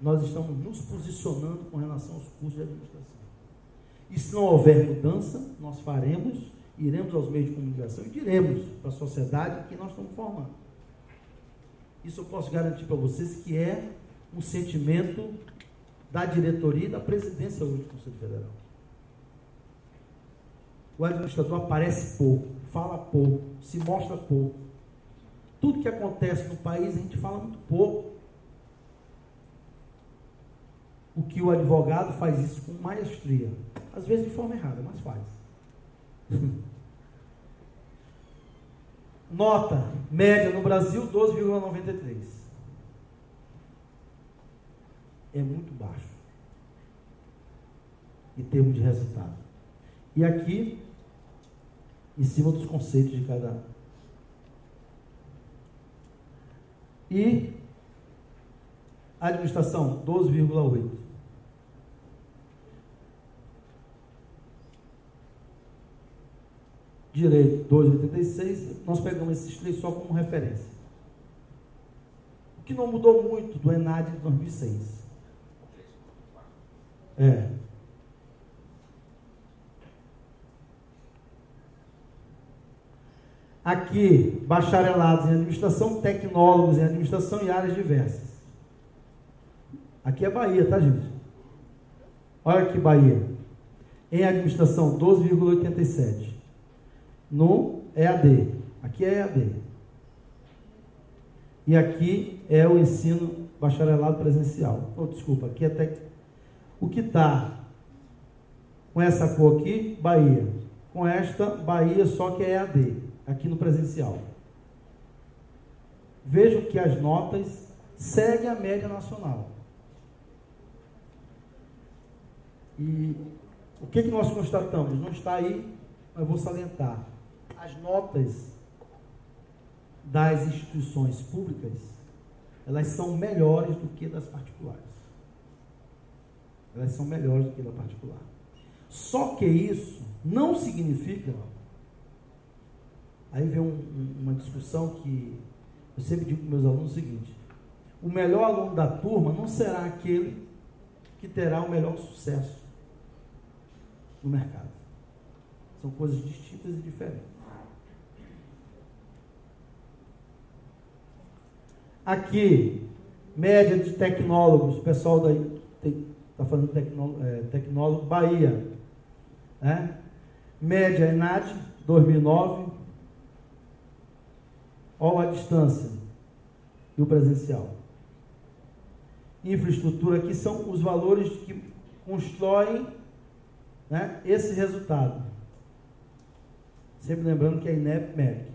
Nós estamos nos posicionando com relação aos cursos de administração. E se não houver mudança, nós iremos aos meios de comunicação e diremos para a sociedade que nós estamos formando. Isso eu posso garantir para vocês que é um sentimento da diretoria e da presidência hoje do Conselho Federal. O administrador aparece pouco, fala pouco, se mostra pouco. Tudo que acontece no país a gente fala muito pouco. O que o advogado faz isso com maestria, às vezes de forma errada, mas faz. Nota média no Brasil, 12,93. É muito baixo em termos de resultado. E aqui, em cima dos conceitos de cada. E a administração, 12,8. Direito, 2,86. Nós pegamos esses três só como referência. O que não mudou muito do ENAD de 2006. Aqui, bacharelados em administração, tecnólogos em administração e áreas diversas. Aqui é Bahia, tá, gente? Olha aqui, Bahia. Em administração, 12,87. No EAD. Aqui é EAD. E aqui é o ensino bacharelado presencial. Desculpa, aqui é o que está com essa cor aqui, Bahia. Com esta, Bahia, só que é EAD, aqui no presencial. Vejam que as notas seguem a média nacional. E o que nós constatamos? Não está aí, mas vou salientar. As notas das instituições públicas, elas são melhores do que das particulares. Elas são melhores do que da particular. Só que isso não significa... Aí vem uma discussão que eu sempre digo para meus alunos o seguinte: o melhor aluno da turma não será aquele que terá o melhor sucesso no mercado. São coisas distintas e diferentes. Aqui, média de tecnólogos, o pessoal daí está fazendo tecnólogo Bahia, né? Média ENAD 2009, olha a distância e o presencial. Infraestrutura, aqui são os valores que constroem, né, esse resultado. Sempre lembrando que é INEP MEC.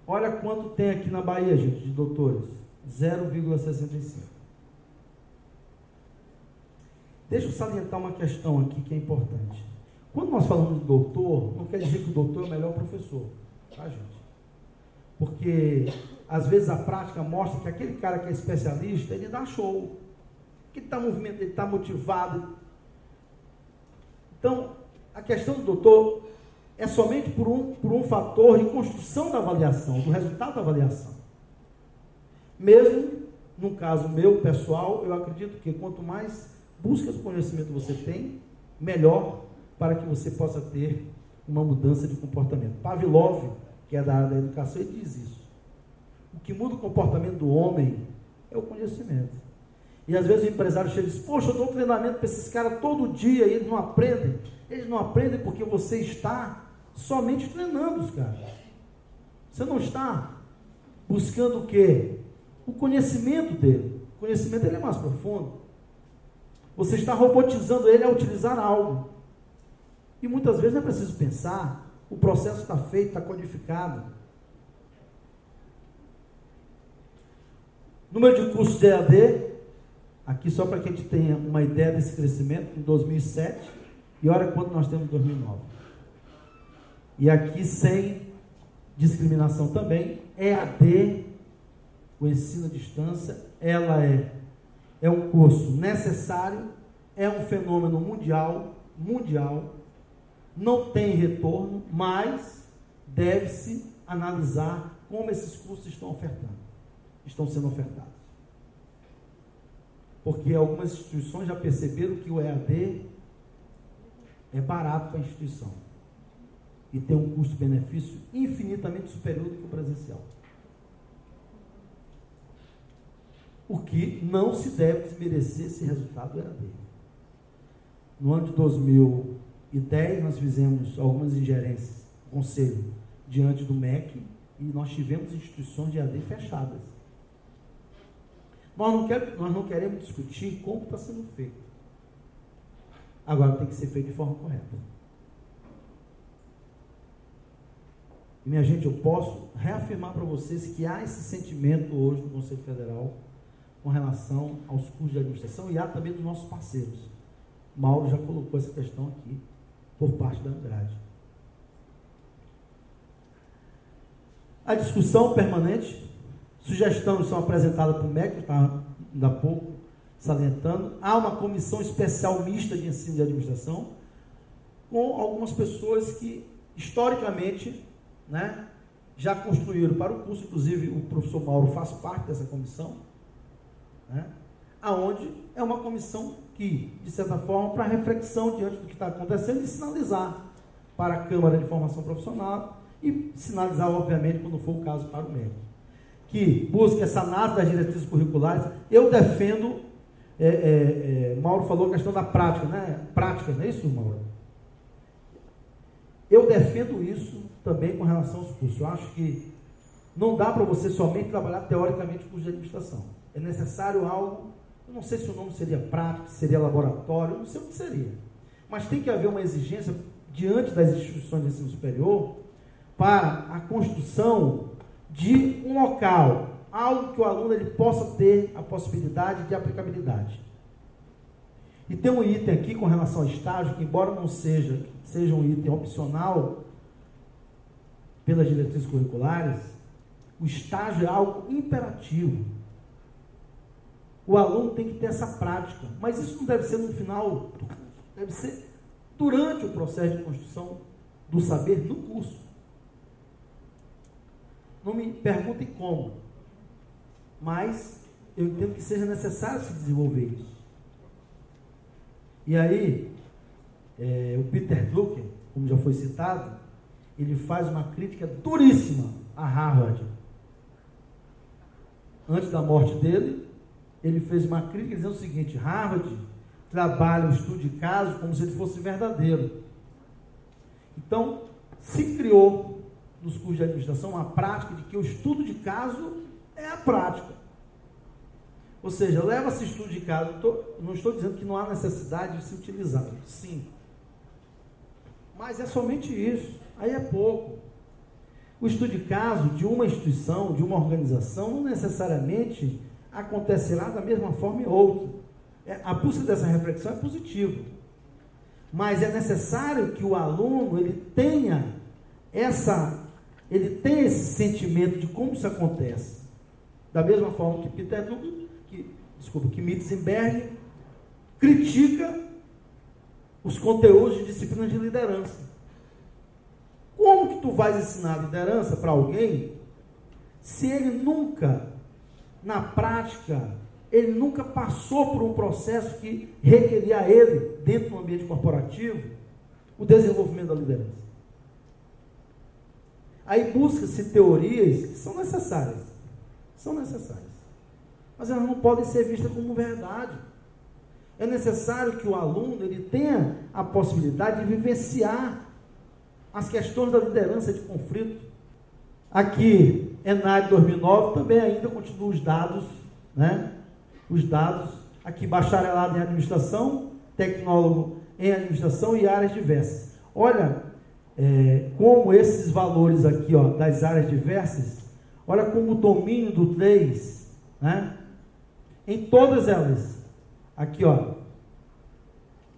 Olha quanto tem aqui na Bahia, gente, de doutores. 0,65. Deixa eu salientar uma questão aqui que é importante. Quando nós falamos de doutor, não quer dizer que o doutor é o melhor professor, tá, gente? Porque, às vezes, a prática mostra que aquele cara que é especialista, ele dá show. Que ele está movimentado, ele está motivado. Então, a questão do doutor é somente por um fator de construção da avaliação, do resultado da avaliação. Mesmo, no caso meu, pessoal, eu acredito que quanto mais busca de conhecimento você tem, melhor para que você possa ter uma mudança de comportamento. Pavlov, que é da área da educação, ele diz isso. O que muda o comportamento do homem é o conhecimento. E às vezes o empresário chega e diz: poxa, eu dou treinamento para esses caras todo dia e eles não aprendem. Eles não aprendem porque você está somente treinando os caras. Você não está buscando o quê? O conhecimento dele. O conhecimento dele é mais profundo. Você está robotizando ele a utilizar algo. E muitas vezes não é preciso pensar. O processo está feito, está codificado. Número de cursos de EAD, aqui só para que a gente tenha uma ideia desse crescimento, em 2007, e olha quanto nós temos em 2009. E aqui sem discriminação também, EAD, o ensino à distância, ela é um curso necessário, é um fenômeno mundial, não tem retorno, mas deve-se analisar como esses cursos estão sendo ofertados. Porque algumas instituições já perceberam que o EAD é barato para a instituição e tem um custo-benefício infinitamente superior do que o presencial. O que não se deve desmerecer esse resultado do EAD. No ano de 2010, nós fizemos algumas ingerências, conselho, diante do MEC, e nós tivemos instituições de EAD fechadas. Nós não queremos discutir como está sendo feito. Agora tem que ser feito de forma correta. E, minha gente, eu posso reafirmar para vocês que há esse sentimento hoje no Conselho Federal com relação aos cursos de administração e há também dos nossos parceiros. Mauro já colocou essa questão aqui por parte da Andrade. A discussão permanente, sugestões são apresentadas para o MEC, está ainda há pouco salientando. Há uma comissão especial mista de ensino de administração, com algumas pessoas que, historicamente, já construíram para o curso, inclusive o professor Mauro faz parte dessa comissão, aonde é uma comissão que, de certa forma, para reflexão diante do que está acontecendo e sinalizar para a Câmara de Formação Profissional e sinalizar, obviamente, quando for o caso, para o MEC. Que busque essa análise das diretrizes curriculares. Eu defendo, Mauro falou a questão da prática, prática, não é isso, Mauro? Eu defendo isso também com relação aos cursos. Eu acho que não dá para você somente trabalhar teoricamente curso de administração. É necessário algo, eu não sei se o nome seria prática, seria laboratório, eu não sei o que seria. Mas tem que haver uma exigência diante das instituições de ensino superior para a construção de um local, algo que o aluno ele possa ter a possibilidade de aplicabilidade. E tem um item aqui com relação ao estágio, que embora não seja um item opcional pelas diretrizes curriculares, o estágio é algo imperativo. O aluno tem que ter essa prática, mas isso não deve ser no final do curso, deve ser durante o processo de construção do saber do curso. Não me perguntem como, mas eu entendo que seja necessário se desenvolver isso. E aí, o Peter Drucker, como já foi citado, ele faz uma crítica duríssima a Harvard. Antes da morte dele, ele fez uma crítica dizendo o seguinte: Harvard trabalha o estudo de caso como se ele fosse verdadeiro. Então, se criou nos cursos de administração uma prática de que o estudo de caso é a prática. Ou seja, leva-se estudo de caso, não estou dizendo que não há necessidade de se utilizar, sim. Mas é somente isso, aí é pouco. O estudo de caso de uma instituição, de uma organização, não necessariamente acontecerá da mesma forma em outra. A busca dessa reflexão é positiva. Mas é necessário que o aluno ele tenha esse sentimento de como isso acontece. Da mesma forma que Peter Drucker, que Mitzenberg critica os conteúdos de disciplinas de liderança. Como que tu vais ensinar liderança para alguém se ele nunca, na prática, ele nunca passou por um processo que requeria a ele, dentro do ambiente corporativo, o desenvolvimento da liderança? Aí busca-se teorias que são necessárias, mas elas não podem ser vistas como verdade. É necessário que o aluno ele tenha a possibilidade de vivenciar as questões da liderança de conflito. Aqui, ENAD 2009, também ainda continua os dados, né? Os dados, aqui, bacharelado em administração, tecnólogo em administração e áreas diversas. Olha, como esses valores aqui, ó, das áreas diversas, olha como o domínio do 3, né? Em todas elas, aqui, ó,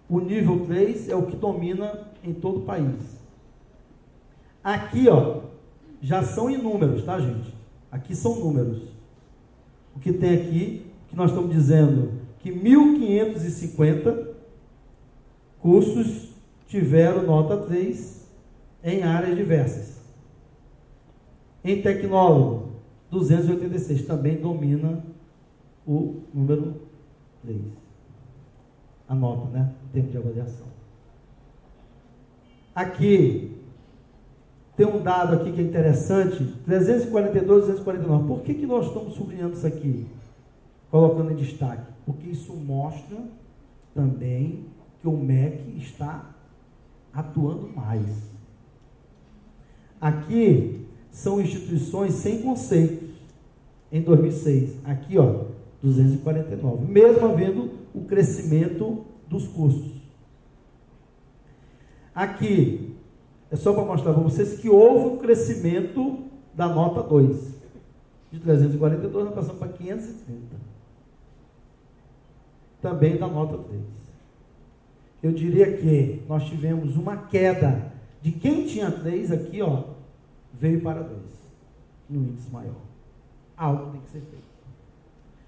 o nível 3 é o que domina em todo o país. Aqui, ó, já são em números, tá, gente? Aqui são números. O que tem aqui, que nós estamos dizendo que 1.550 cursos tiveram nota 3 em áreas diversas. Em tecnólogo, 286, também domina o número 3. A nota, né? Em termos de avaliação. Aqui, tem um dado aqui que é interessante, 342, 249. Por que nós estamos sublinhando isso aqui? Colocando em destaque? Porque isso mostra também que o MEC está atuando mais. Aqui são instituições sem conceitos, em 2006. Aqui, ó, 249. Mesmo havendo o crescimento dos cursos. Aqui, é só para mostrar para vocês que houve um crescimento da nota 2. De 342, nós passamos para 530. Também da nota 3. Eu diria que nós tivemos uma queda de quem tinha 3 aqui, ó, veio para 2. No índice maior. Algo tem que ser feito.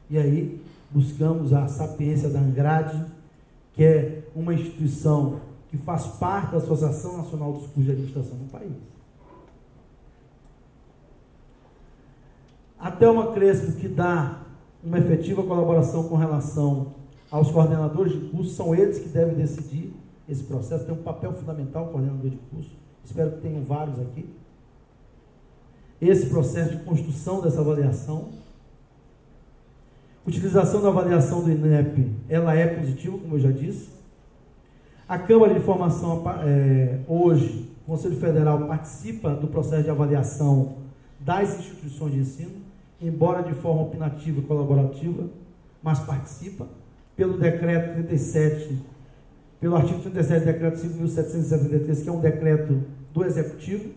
E aí, buscamos a sapiência da Angrade, que é uma instituição que faz parte da Associação Nacional dos Cursos de Administração no país. A Thelma Crespo, que dá uma efetiva colaboração com relação aos coordenadores de curso, são eles que devem decidir esse processo, tem um papel fundamental o coordenador de curso, espero que tenham vários aqui. Esse processo de construção dessa avaliação, utilização da avaliação do INEP, ela é positiva, como eu já disse. A Câmara de Informação, hoje, o Conselho Federal participa do processo de avaliação das instituições de ensino, embora de forma opinativa e colaborativa, mas participa pelo decreto 37, pelo artigo 37 do decreto 5.773, que é um decreto do Executivo,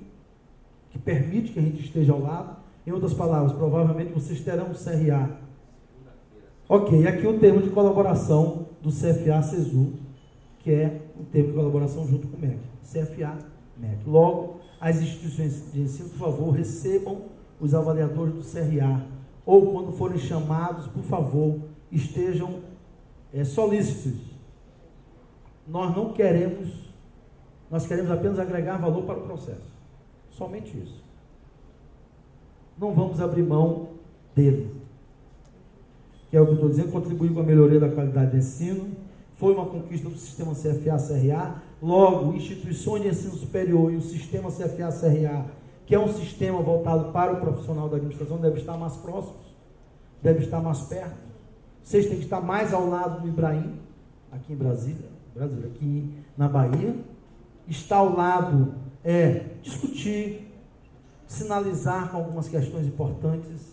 que permite que a gente esteja ao lado. Em outras palavras, provavelmente vocês terão um CRA. Ok, aqui o termo de colaboração do CFA-CESU, que é um termo de colaboração junto com o MEC. CFA-MEC. Logo, as instituições de ensino, por favor, recebam os avaliadores do CRA, ou quando forem chamados, por favor, estejam solícitos. Nós não queremos, nós queremos apenas agregar valor para o processo. Somente isso. Não vamos abrir mão dele. Que é o que eu estou dizendo, contribuir com a melhoria da qualidade do ensino. Foi uma conquista do sistema CFA-CRA. Logo, instituições de ensino superior e o sistema CFA-CRA, que é um sistema voltado para o profissional da administração, deve estar mais próximos, deve estar mais perto. Vocês têm que estar mais ao lado do Ibrahim, aqui em Brasília, aqui na Bahia. Estar ao lado é discutir, sinalizar com algumas questões importantes.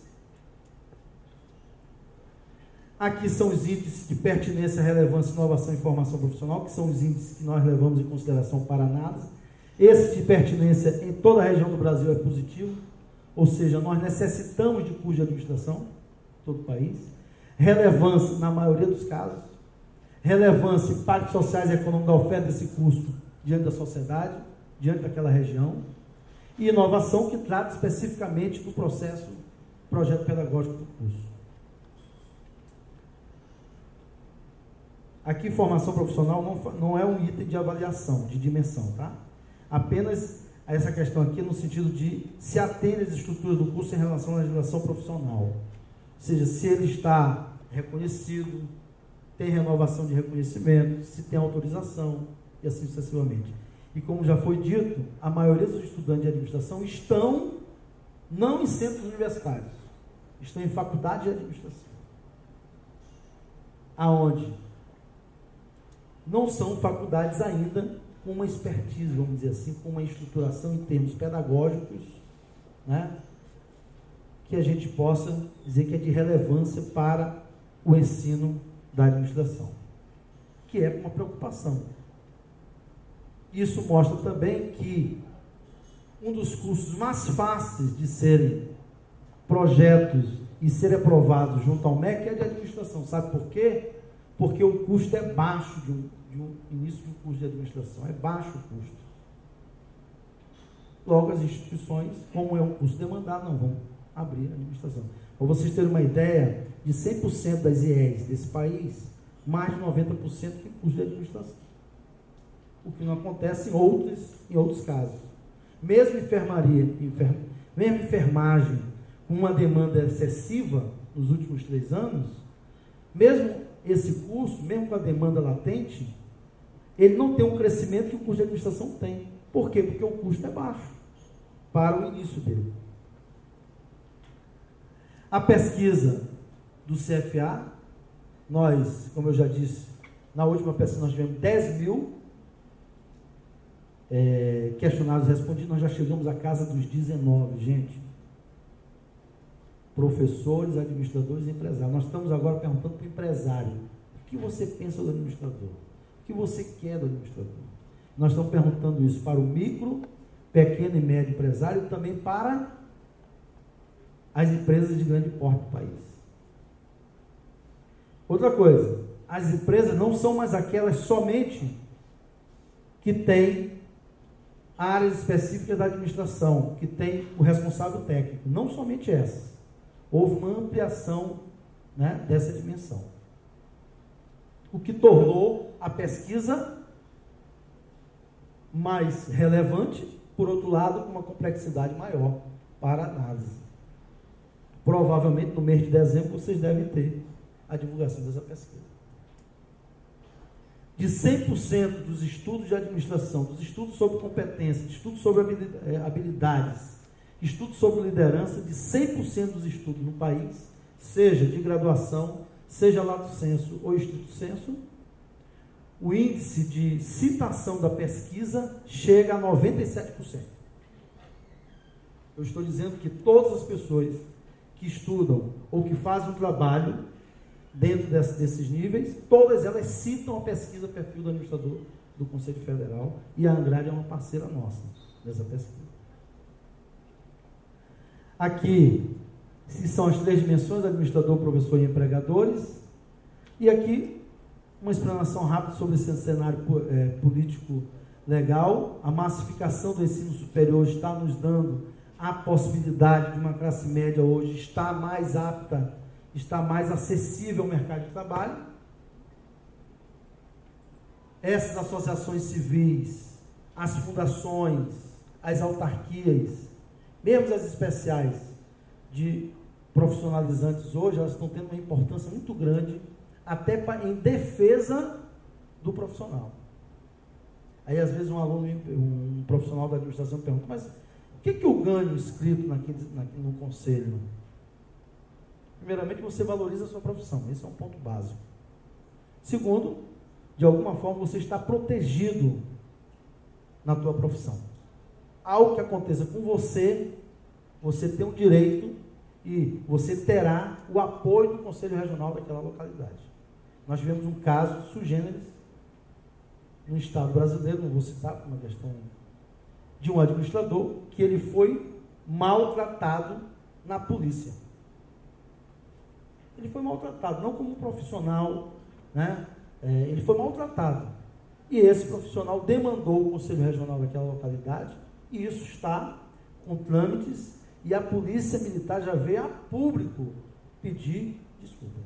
Aqui são os índices de pertinência, relevância, inovação e formação profissional, que são os índices que nós levamos em consideração para análise. Esse de pertinência em toda a região do Brasil é positivo, ou seja, nós necessitamos de curso de administração em todo o país. Relevância, na maioria dos casos. Relevância, impactos sociais e econômicos da oferta desse curso diante da sociedade, diante daquela região. E inovação, que trata especificamente do projeto pedagógico do curso. Aqui, formação profissional não é um item de avaliação, de dimensão, tá? Apenas essa questão aqui no sentido de se atender às estruturas do curso em relação à legislação profissional. Ou seja, se ele está reconhecido, tem renovação de reconhecimento, se tem autorização e assim sucessivamente. E como já foi dito, a maioria dos estudantes de administração estão não em centros universitários, estão em faculdade de administração. Aonde não são faculdades ainda com uma expertise, vamos dizer assim, com uma estruturação em termos pedagógicos, né, que a gente possa dizer que é de relevância para o ensino da administração, que é uma preocupação. Isso mostra também que um dos cursos mais fáceis de serem projetos e serem aprovados junto ao MEC é de administração. Sabe por quê? Porque o custo é baixo de um início de um curso de administração, é baixo o custo. Logo, as instituições, como é um curso demandado, não vão abrir a administração. Para vocês terem uma ideia, de 100% das IEs desse país, mais de 90% tem curso de administração. O que não acontece em outros casos. Mesmo enfermagem, com uma demanda excessiva nos últimos 3 anos, mesmo esse curso, mesmo com a demanda latente, ele não tem um crescimento que o curso de administração tem. Por quê? Porque o custo é baixo para o início dele. A pesquisa do CFA, nós, como eu já disse, na última pesquisa nós tivemos 10 mil questionários respondidos, nós já chegamos à casa dos 19, gente. Professores, administradores e empresários. Nós estamos agora perguntando para o empresário: o que você pensa do administrador? O que você quer do administrador? Nós estamos perguntando isso para o micro, pequeno e médio empresário e também para as empresas de grande porte do país. Outra coisa, as empresas não são mais aquelas somente que têm áreas específicas da administração, que tem o responsável técnico, não somente essas. Houve uma ampliação, né, dessa dimensão. O que tornou a pesquisa mais relevante, por outro lado, com uma complexidade maior para a análise. Provavelmente, no mês de dezembro, vocês devem ter a divulgação dessa pesquisa. De 100% dos estudos de administração, dos estudos sobre competência, de estudos sobre habilidades, estudos sobre liderança, de 100% dos estudos no país, seja de graduação, seja lato sensu ou estrito sensu, o índice de citação da pesquisa chega a 97%. Eu estou dizendo que todas as pessoas que estudam ou que fazem um trabalho dentro desses níveis, todas elas citam a pesquisa Perfil do Administrador do Conselho Federal, e a Angrade é uma parceira nossa dessa pesquisa. Aqui são as 3 dimensões: administrador, professor e empregadores. E aqui uma explanação rápida sobre esse cenário político legal. A massificação do ensino superior está nos dando a possibilidade de uma classe média hoje estar mais apta, está mais acessível ao mercado de trabalho. Essas associações civis, as fundações, as autarquias, mesmo as especiais de profissionalizantes hoje, elas estão tendo uma importância muito grande, até em defesa do profissional. Aí, às vezes, um aluno, um profissional da administração pergunta: mas o que eu ganho inscrito no conselho? Primeiramente, você valoriza a sua profissão. Esse é um ponto básico. Segundo, de alguma forma, você está protegido na tua profissão. Algo que aconteça com você, você tem o direito e você terá o apoio do Conselho Regional daquela localidade. Nós tivemos um caso sui generis no Estado brasileiro, não vou citar por uma questão, de um administrador que ele foi maltratado na polícia. Ele foi maltratado, não como um profissional, né? Ele foi maltratado. E esse profissional demandou o Conselho Regional daquela localidade, e isso está com trâmites, e a Polícia Militar já veio a público pedir desculpas.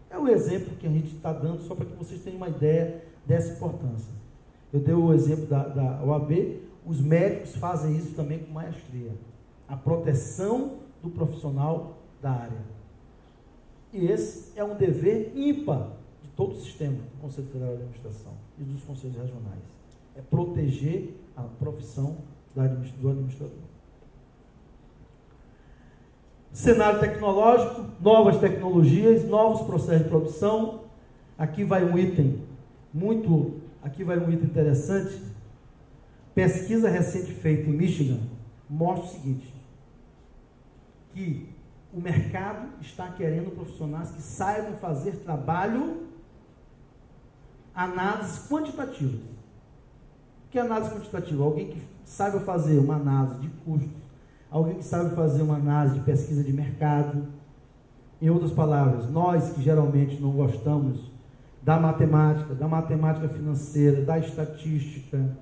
É o exemplo que a gente está dando, só para que vocês tenham uma ideia dessa importância. Eu dei o exemplo da OAB, os médicos fazem isso também com maestria. A proteção do profissional da área. E esse é um dever ímpar de todo o sistema do Conselho Federal de Administração e dos conselhos regionais. É proteger a profissão do administrador. Cenário tecnológico, novas tecnologias, novos processos de produção. Aqui vai um item aqui vai um item interessante. Pesquisa recente feita em Michigan mostra o seguinte, que o mercado está querendo profissionais que saibam fazer trabalho, análises quantitativas. O que é análise quantitativa? Alguém que saiba fazer uma análise de custos, alguém que sabe fazer uma análise de pesquisa de mercado. Em outras palavras, nós que geralmente não gostamos da matemática financeira, da estatística,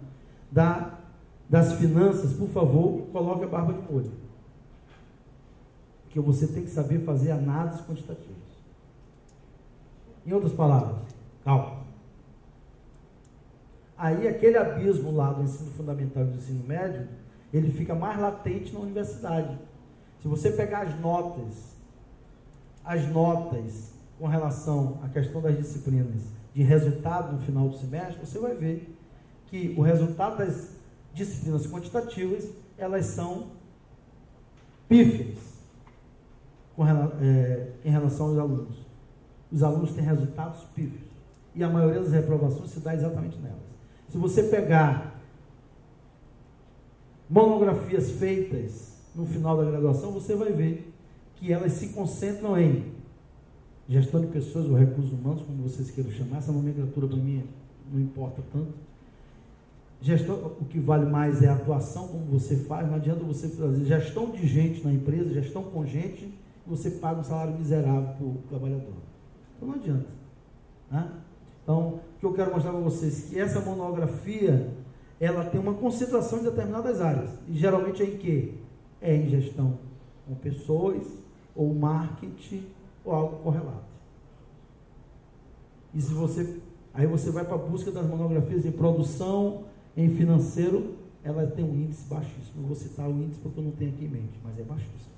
das finanças, por favor, coloque a barba de molho. Porque você tem que saber fazer análises quantitativas. Em outras palavras, calma. Aí aquele abismo lá do ensino fundamental e do ensino médio, ele fica mais latente na universidade. Se você pegar as notas com relação à questão das disciplinas de resultado no final do semestre, você vai ver que o resultado das disciplinas quantitativas, elas são pífias em relação aos alunos. Os alunos têm resultados pífios. E a maioria das reprovações se dá exatamente nelas. Se você pegar monografias feitas no final da graduação, você vai ver que elas se concentram em gestão de pessoas ou recursos humanos, como vocês queiram chamar. Essa nomenclatura para mim não importa tanto. Gestão, o que vale mais é a atuação, como você faz. Não adianta você fazer gestão de gente na empresa, gestão com gente, e você paga um salário miserável para o trabalhador. Então não adianta. Né? Então, o que eu quero mostrar para vocês é que essa monografia, ela tem uma concentração em determinadas áreas. E geralmente é em quê? É em gestão com pessoas, ou marketing, ou algo correlato. E se você... Aí você vai para a busca das monografias em produção, em financeiro, ela tem um índice baixíssimo. Não vou citar o índice porque eu não tenho aqui em mente, mas é baixíssimo.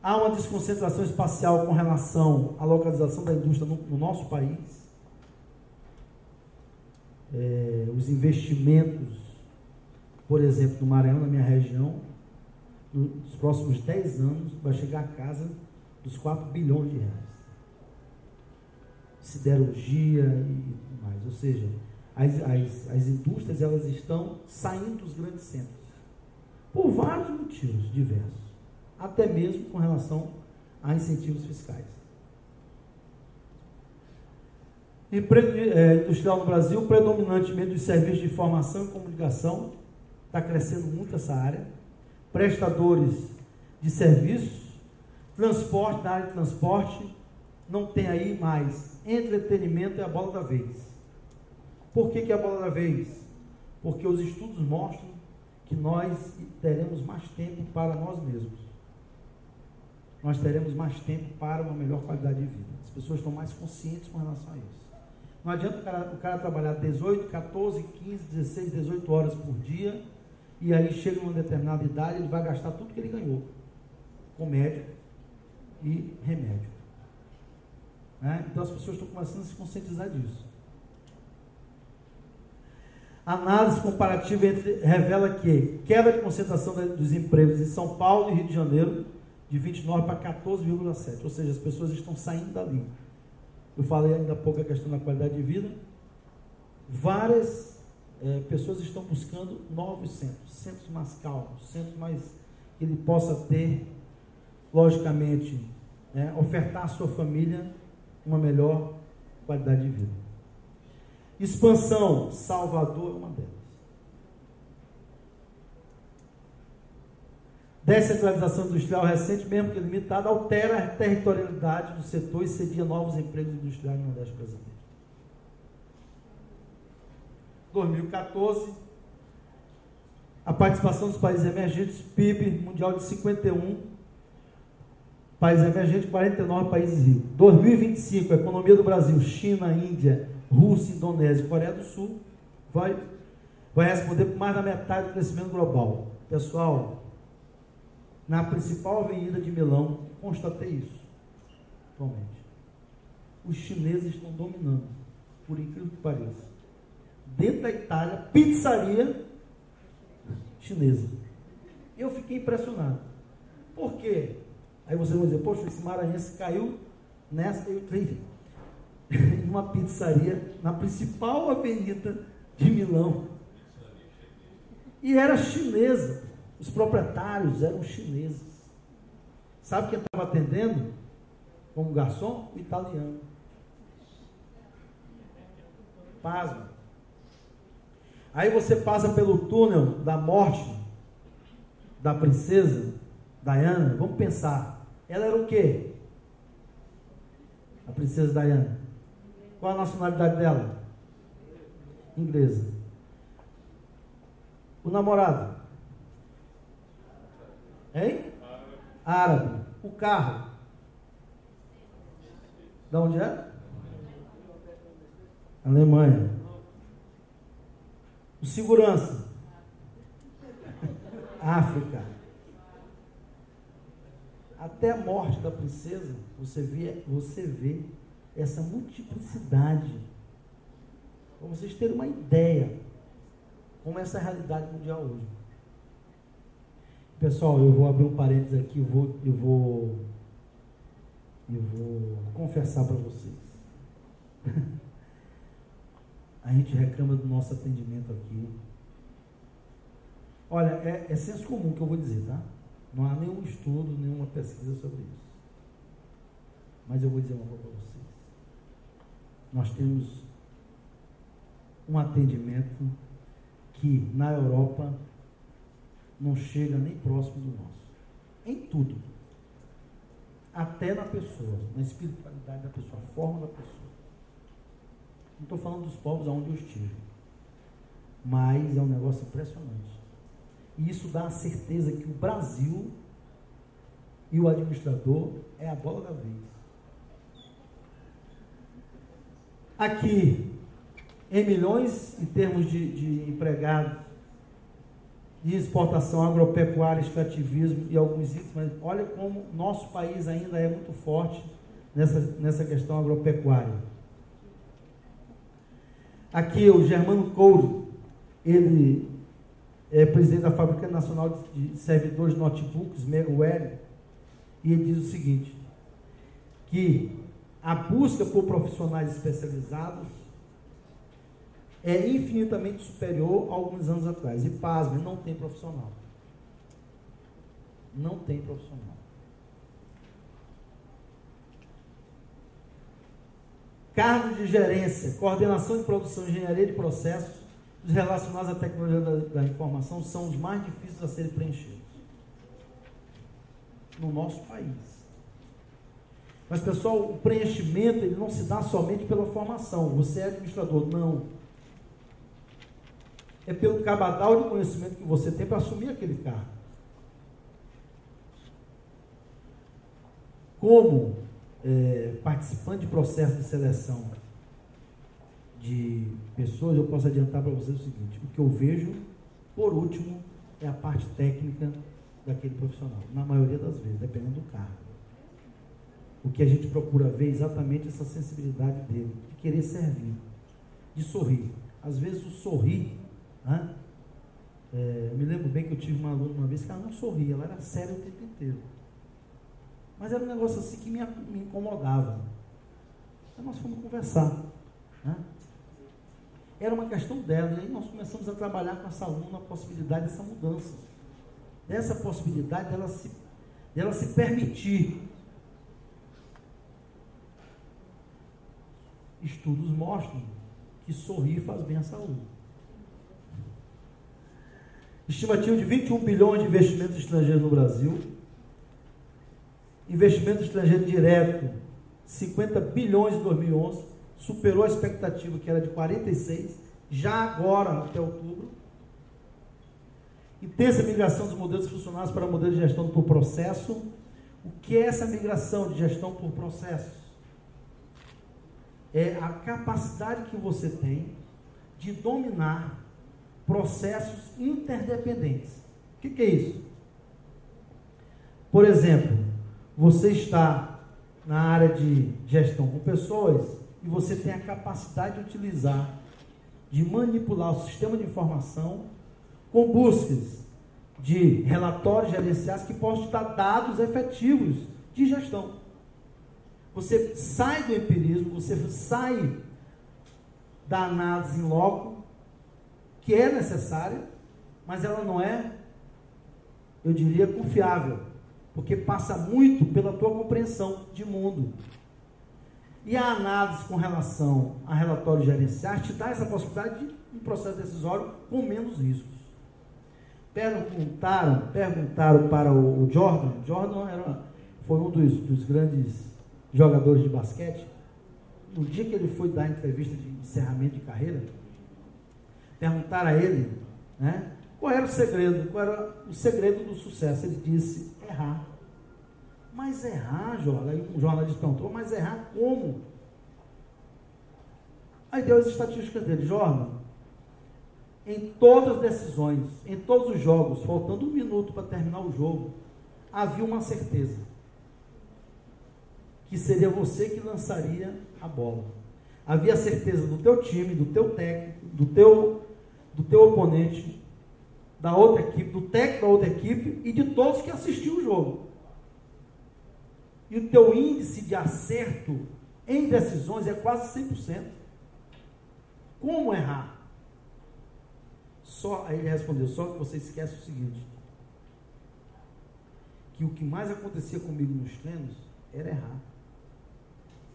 Há uma desconcentração espacial com relação à localização da indústria no nosso país. Os investimentos, por exemplo, no Maranhão, na minha região, nos próximos 10 anos, vai chegar à casa dos 4 bilhões de reais. Siderurgia e tudo mais. Ou seja, as indústrias, elas estão saindo dos grandes centros. Por vários motivos diversos. Até mesmo com relação a incentivos fiscais. Emprego industrial no Brasil, predominantemente dos serviços de informação e comunicação, está crescendo muito essa área. Prestadores de serviços, transporte, na área de transporte, não tem aí mais. Entretenimento é a bola da vez. Por que é a bola da vez? Porque os estudos mostram que nós teremos mais tempo para nós mesmos. Nós teremos mais tempo para uma melhor qualidade de vida. As pessoas estão mais conscientes com relação a isso. Não adianta o cara trabalhar 18, 14, 15, 16, 18 horas por dia, e aí chega uma determinada idade, ele vai gastar tudo que ele ganhou, com médico e remédio. Né? Então as pessoas estão começando a se conscientizar disso. A análise comparativa revela que queda de concentração dos empregos em São Paulo e Rio de Janeiro, de 29 para 14,7, ou seja, as pessoas estão saindo dali. Eu falei ainda há pouco a questão da qualidade de vida. Várias pessoas estão buscando novos centros mais calmos, centros mais que ele possa ter, logicamente, ofertar à sua família uma melhor qualidade de vida. Expansão, Salvador é uma delas. Descentralização industrial recente, mesmo que limitada, altera a territorialidade do setor e cedia novos empregos industriais no Nordeste brasileiro. 2014, a participação dos países emergentes, PIB mundial de 51, países emergentes, 49 países ricos. 2025, a economia do Brasil, China, Índia, Rússia, Indonésia e Coreia do Sul, vai responder por mais da metade do crescimento global. Pessoal, na principal avenida de Milão, constatei isso, atualmente. Os chineses estão dominando, por incrível que pareça. Dentro da Itália, pizzaria chinesa. Eu fiquei impressionado. Por quê? Aí vocês vão dizer, poxa, esse maranhense caiu nessa. uma pizzaria na principal avenida de Milão. E era chinesa. Os proprietários eram chineses. Sabe quem estava atendendo como garçom? O italiano. Pasma. Aí você passa pelo túnel da morte da princesa Diana. Vamos pensar. Ela era o quê? A princesa Diana. Qual a nacionalidade dela? Inglesa. O namorado? Hein? Árabe. O carro? Da onde é? Alemanha. O segurança? África. Até a morte da princesa, você vê essa multiplicidade. Para vocês terem uma ideia como essa é a realidade mundial hoje. Pessoal, eu vou abrir um parênteses aqui, eu vou confessar para vocês. A gente reclama do nosso atendimento aqui. Olha, é senso comum que eu vou dizer, tá? Não há nenhum estudo, nenhuma pesquisa sobre isso. Mas eu vou dizer uma coisa para vocês. Nós temos um atendimento que na Europa não chega nem próximo do nosso. Em tudo. Até na pessoa, na espiritualidade da pessoa, a forma da pessoa. Não estou falando dos povos aonde eu estive. Mas é um negócio impressionante. E isso dá a certeza que o Brasil e o administrador é a bola da vez. Aqui, em milhões em termos de empregados, de exportação agropecuária, extrativismo e alguns itens, mas olha como nosso país ainda é muito forte nessa questão agropecuária. Aqui o Germano Couro, ele é presidente da Fábrica Nacional de Servidores de Notebooks, Megaware, e ele diz o seguinte, que a busca por profissionais especializados é infinitamente superior a alguns anos atrás. E pasme, não tem profissional. Não tem profissional. Cargos de gerência, coordenação de produção, engenharia de processos, os relacionados à tecnologia da informação são os mais difíceis a serem preenchidos no nosso país. Mas, pessoal, o preenchimento ele não se dá somente pela formação. Você é administrador, não. É pelo cabedal de conhecimento que você tem para assumir aquele cargo. Como participante de processo de seleção de pessoas, eu posso adiantar para vocês o seguinte: o que eu vejo, por último, é a parte técnica daquele profissional, na maioria das vezes, dependendo do cargo. O que a gente procura ver é exatamente essa sensibilidade dele, de querer servir, de sorrir. Às vezes o sorrir, né? Eu me lembro bem que eu tive uma aluna uma vez que ela não sorria, ela era séria o tempo inteiro. Mas era um negócio assim que me incomodava. Aí nós fomos conversar, né? Era uma questão dela, e aí nós começamos a trabalhar com essa aluna a possibilidade dessa mudança, dessa possibilidade dela se permitir. Estudos mostram que sorrir faz bem à saúde. Estimativa de 21 bilhões de investimentos estrangeiros no Brasil. Investimento estrangeiro direto, 50 bilhões em 2011, superou a expectativa que era de 46, já agora, até outubro. Intensa migração dos modelos funcionais para modelos de gestão por processo. O que é essa migração de gestão por processos? É a capacidade que você tem de dominar processos interdependentes. O que é isso? Por exemplo, você está na área de gestão com pessoas e você tem a capacidade de utilizar, de manipular o sistema de informação com buscas de relatórios gerenciais que possam te dar dados efetivos de gestão. Você sai do empirismo, você sai da análise em loco, que é necessária, mas ela não é, eu diria, confiável, porque passa muito pela tua compreensão de mundo. E a análise com relação a relatórios gerenciais te dá essa possibilidade de um processo decisório com menos riscos. Perguntaram para o Jordan. Jordan foi um dos grandes jogadores de basquete. No dia que ele foi dar a entrevista de encerramento de carreira, perguntaram a ele, né, qual era o segredo do sucesso. Ele disse: errar. Mas errar, Jordan? Aí um jornalista perguntou: mas errar como? Aí deu as estatísticas dele. Jordan, em todas as decisões, em todos os jogos, faltando 1 minuto para terminar o jogo, havia uma certeza, que seria você que lançaria a bola. Havia a certeza do teu time, do teu técnico, do teu oponente, da outra equipe, do técnico da outra equipe e de todos que assistiam o jogo. E o teu índice de acerto em decisões é quase 100%. Como errar? Aí ele respondeu: só que você esquece o seguinte, que o que mais acontecia comigo nos treinos era errar,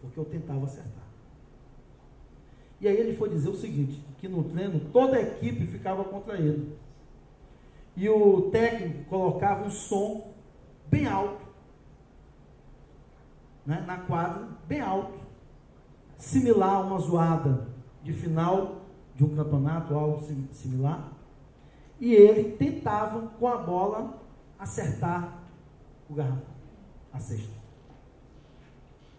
porque eu tentava acertar. E aí ele foi dizer o seguinte, que no treino toda a equipe ficava contra ele, e o técnico colocava um som bem alto, né, na quadra, bem alto, similar a uma zoada de final de um campeonato, algo similar, e ele tentava com a bola acertar o garrafão, a cesta.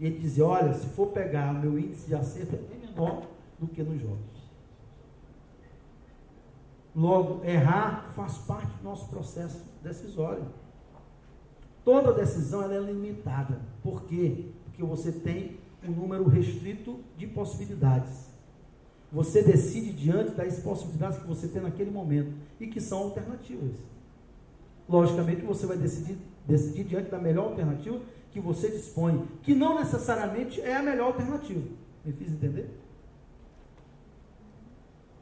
E ele dizia: olha, se for pegar meu índice de acerto é bem menor do que nos jogos. Logo, errar faz parte do nosso processo decisório. Toda decisão ela é limitada. Por quê? Porque você tem um número restrito de possibilidades. Você decide diante das possibilidades que você tem naquele momento e que são alternativas. Logicamente, você vai decidir diante da melhor alternativa que você dispõe, que não necessariamente é a melhor alternativa. Me fiz entender?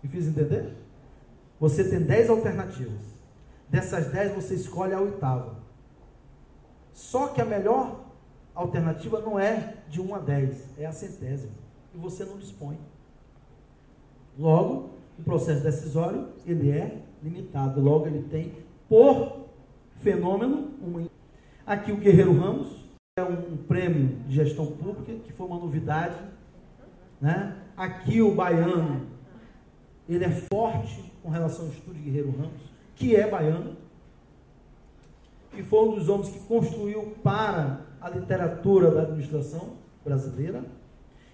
Me fiz entender? Você tem 10 alternativas. Dessas 10, você escolhe a 8ª. Só que a melhor alternativa não é de 1 a 10, é a 100ª. E você não dispõe. Logo, o processo decisório, ele é limitado. Logo, ele tem, por fenômeno, Aqui o Guerreiro Ramos é um prêmio de gestão pública, que foi uma novidade, né? Aqui o baiano, ele é forte com relação ao estudo de Guerreiro Ramos, que é baiano, e foi um dos homens que construiu para a literatura da administração brasileira,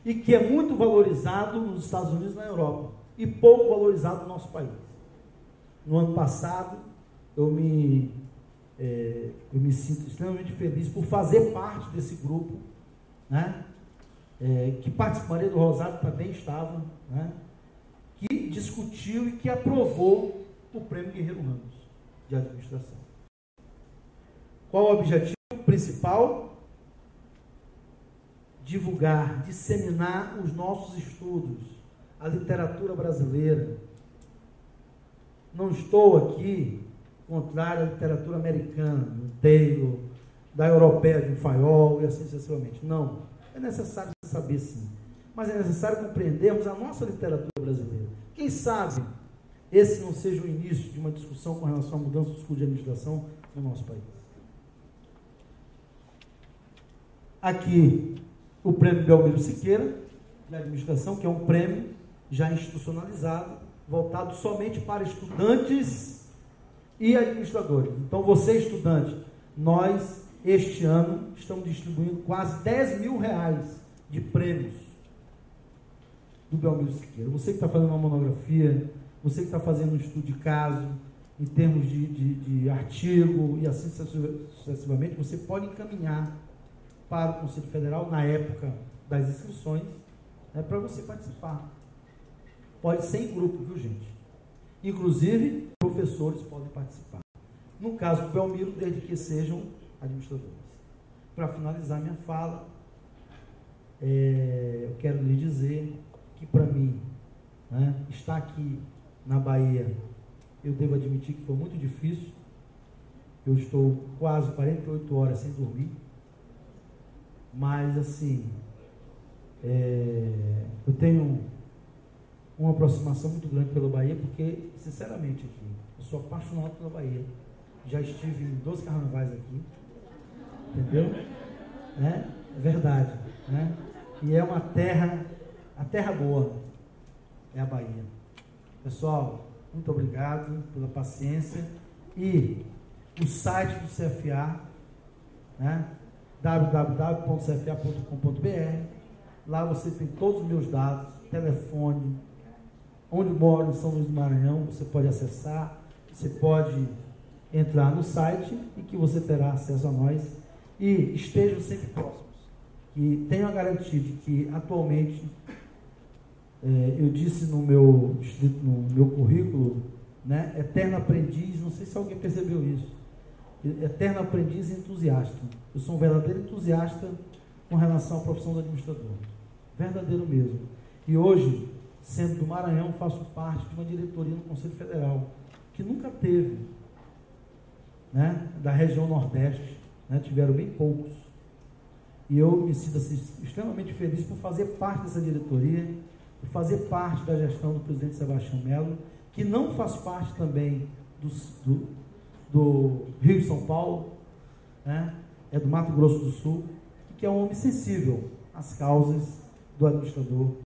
e que é muito valorizado nos Estados Unidos e na Europa, e pouco valorizado no nosso país. No ano passado, eu me sinto extremamente feliz por fazer parte desse grupo, né? Que participaria do Rosário, também estava, né? Que discutiu e que aprovou o Prêmio Guerreiro Ramos de Administração. Qual o objetivo principal? Divulgar, disseminar os nossos estudos, a literatura brasileira. Não estou aqui contrário à literatura americana, do Taylor, da europeia, de Fayol e assim sucessivamente. Não. É necessário saber sim. Mas é necessário compreendermos a nossa literatura brasileira. Quem sabe esse não seja o início de uma discussão com relação à mudança do curso de administração no nosso país. Aqui, o prêmio Belmiro Siqueira, de administração, que é um prêmio já institucionalizado, voltado somente para estudantes e administradores. Então, você, estudante, nós, este ano, estamos distribuindo quase R$10.000 de prêmios do Belmiro Siqueira. Você que está fazendo uma monografia, você que está fazendo um estudo de caso, em termos de artigo e assim sucessivamente, você pode encaminhar para o Conselho Federal, na época das inscrições, né, para você participar. Pode ser em grupo, viu, gente? Inclusive, professores podem participar. No caso do Belmiro, desde que sejam administradores. Para finalizar minha fala, eu quero lhe dizer que, para mim, né, estar aqui na Bahia, eu devo admitir que foi muito difícil. Eu estou quase 48 horas sem dormir, mas assim, eu tenho uma aproximação muito grande pela Bahia, porque, sinceramente, aqui, eu sou apaixonado pela Bahia. Já estive em 12 carnavais aqui, entendeu? É verdade, né? E é uma terra, a terra boa é a Bahia. Pessoal, muito obrigado pela paciência. E o site do CFA, né? www.cfa.com.br. Lá você tem todos os meus dados, telefone, onde moro, em São Luís do Maranhão, você pode acessar, você pode entrar no site e que você terá acesso a nós. E estejam sempre próximos. E tenho a garantia de que, atualmente, eu disse no meu currículo, né, eterno aprendiz, não sei se alguém percebeu isso, eterno aprendiz e entusiasta. Eu sou um verdadeiro entusiasta com relação à profissão do administrador, verdadeiro mesmo. E hoje, sendo do Maranhão, faço parte de uma diretoria no Conselho Federal, que nunca teve, né, da região Nordeste, né, tiveram bem poucos. E eu me sinto assim, extremamente feliz por fazer parte dessa diretoria, por fazer parte da gestão do presidente Sebastião Melo, que não faz parte também do Rio e São Paulo, né, é do Mato Grosso do Sul, e que é um homem sensível às causas do administrador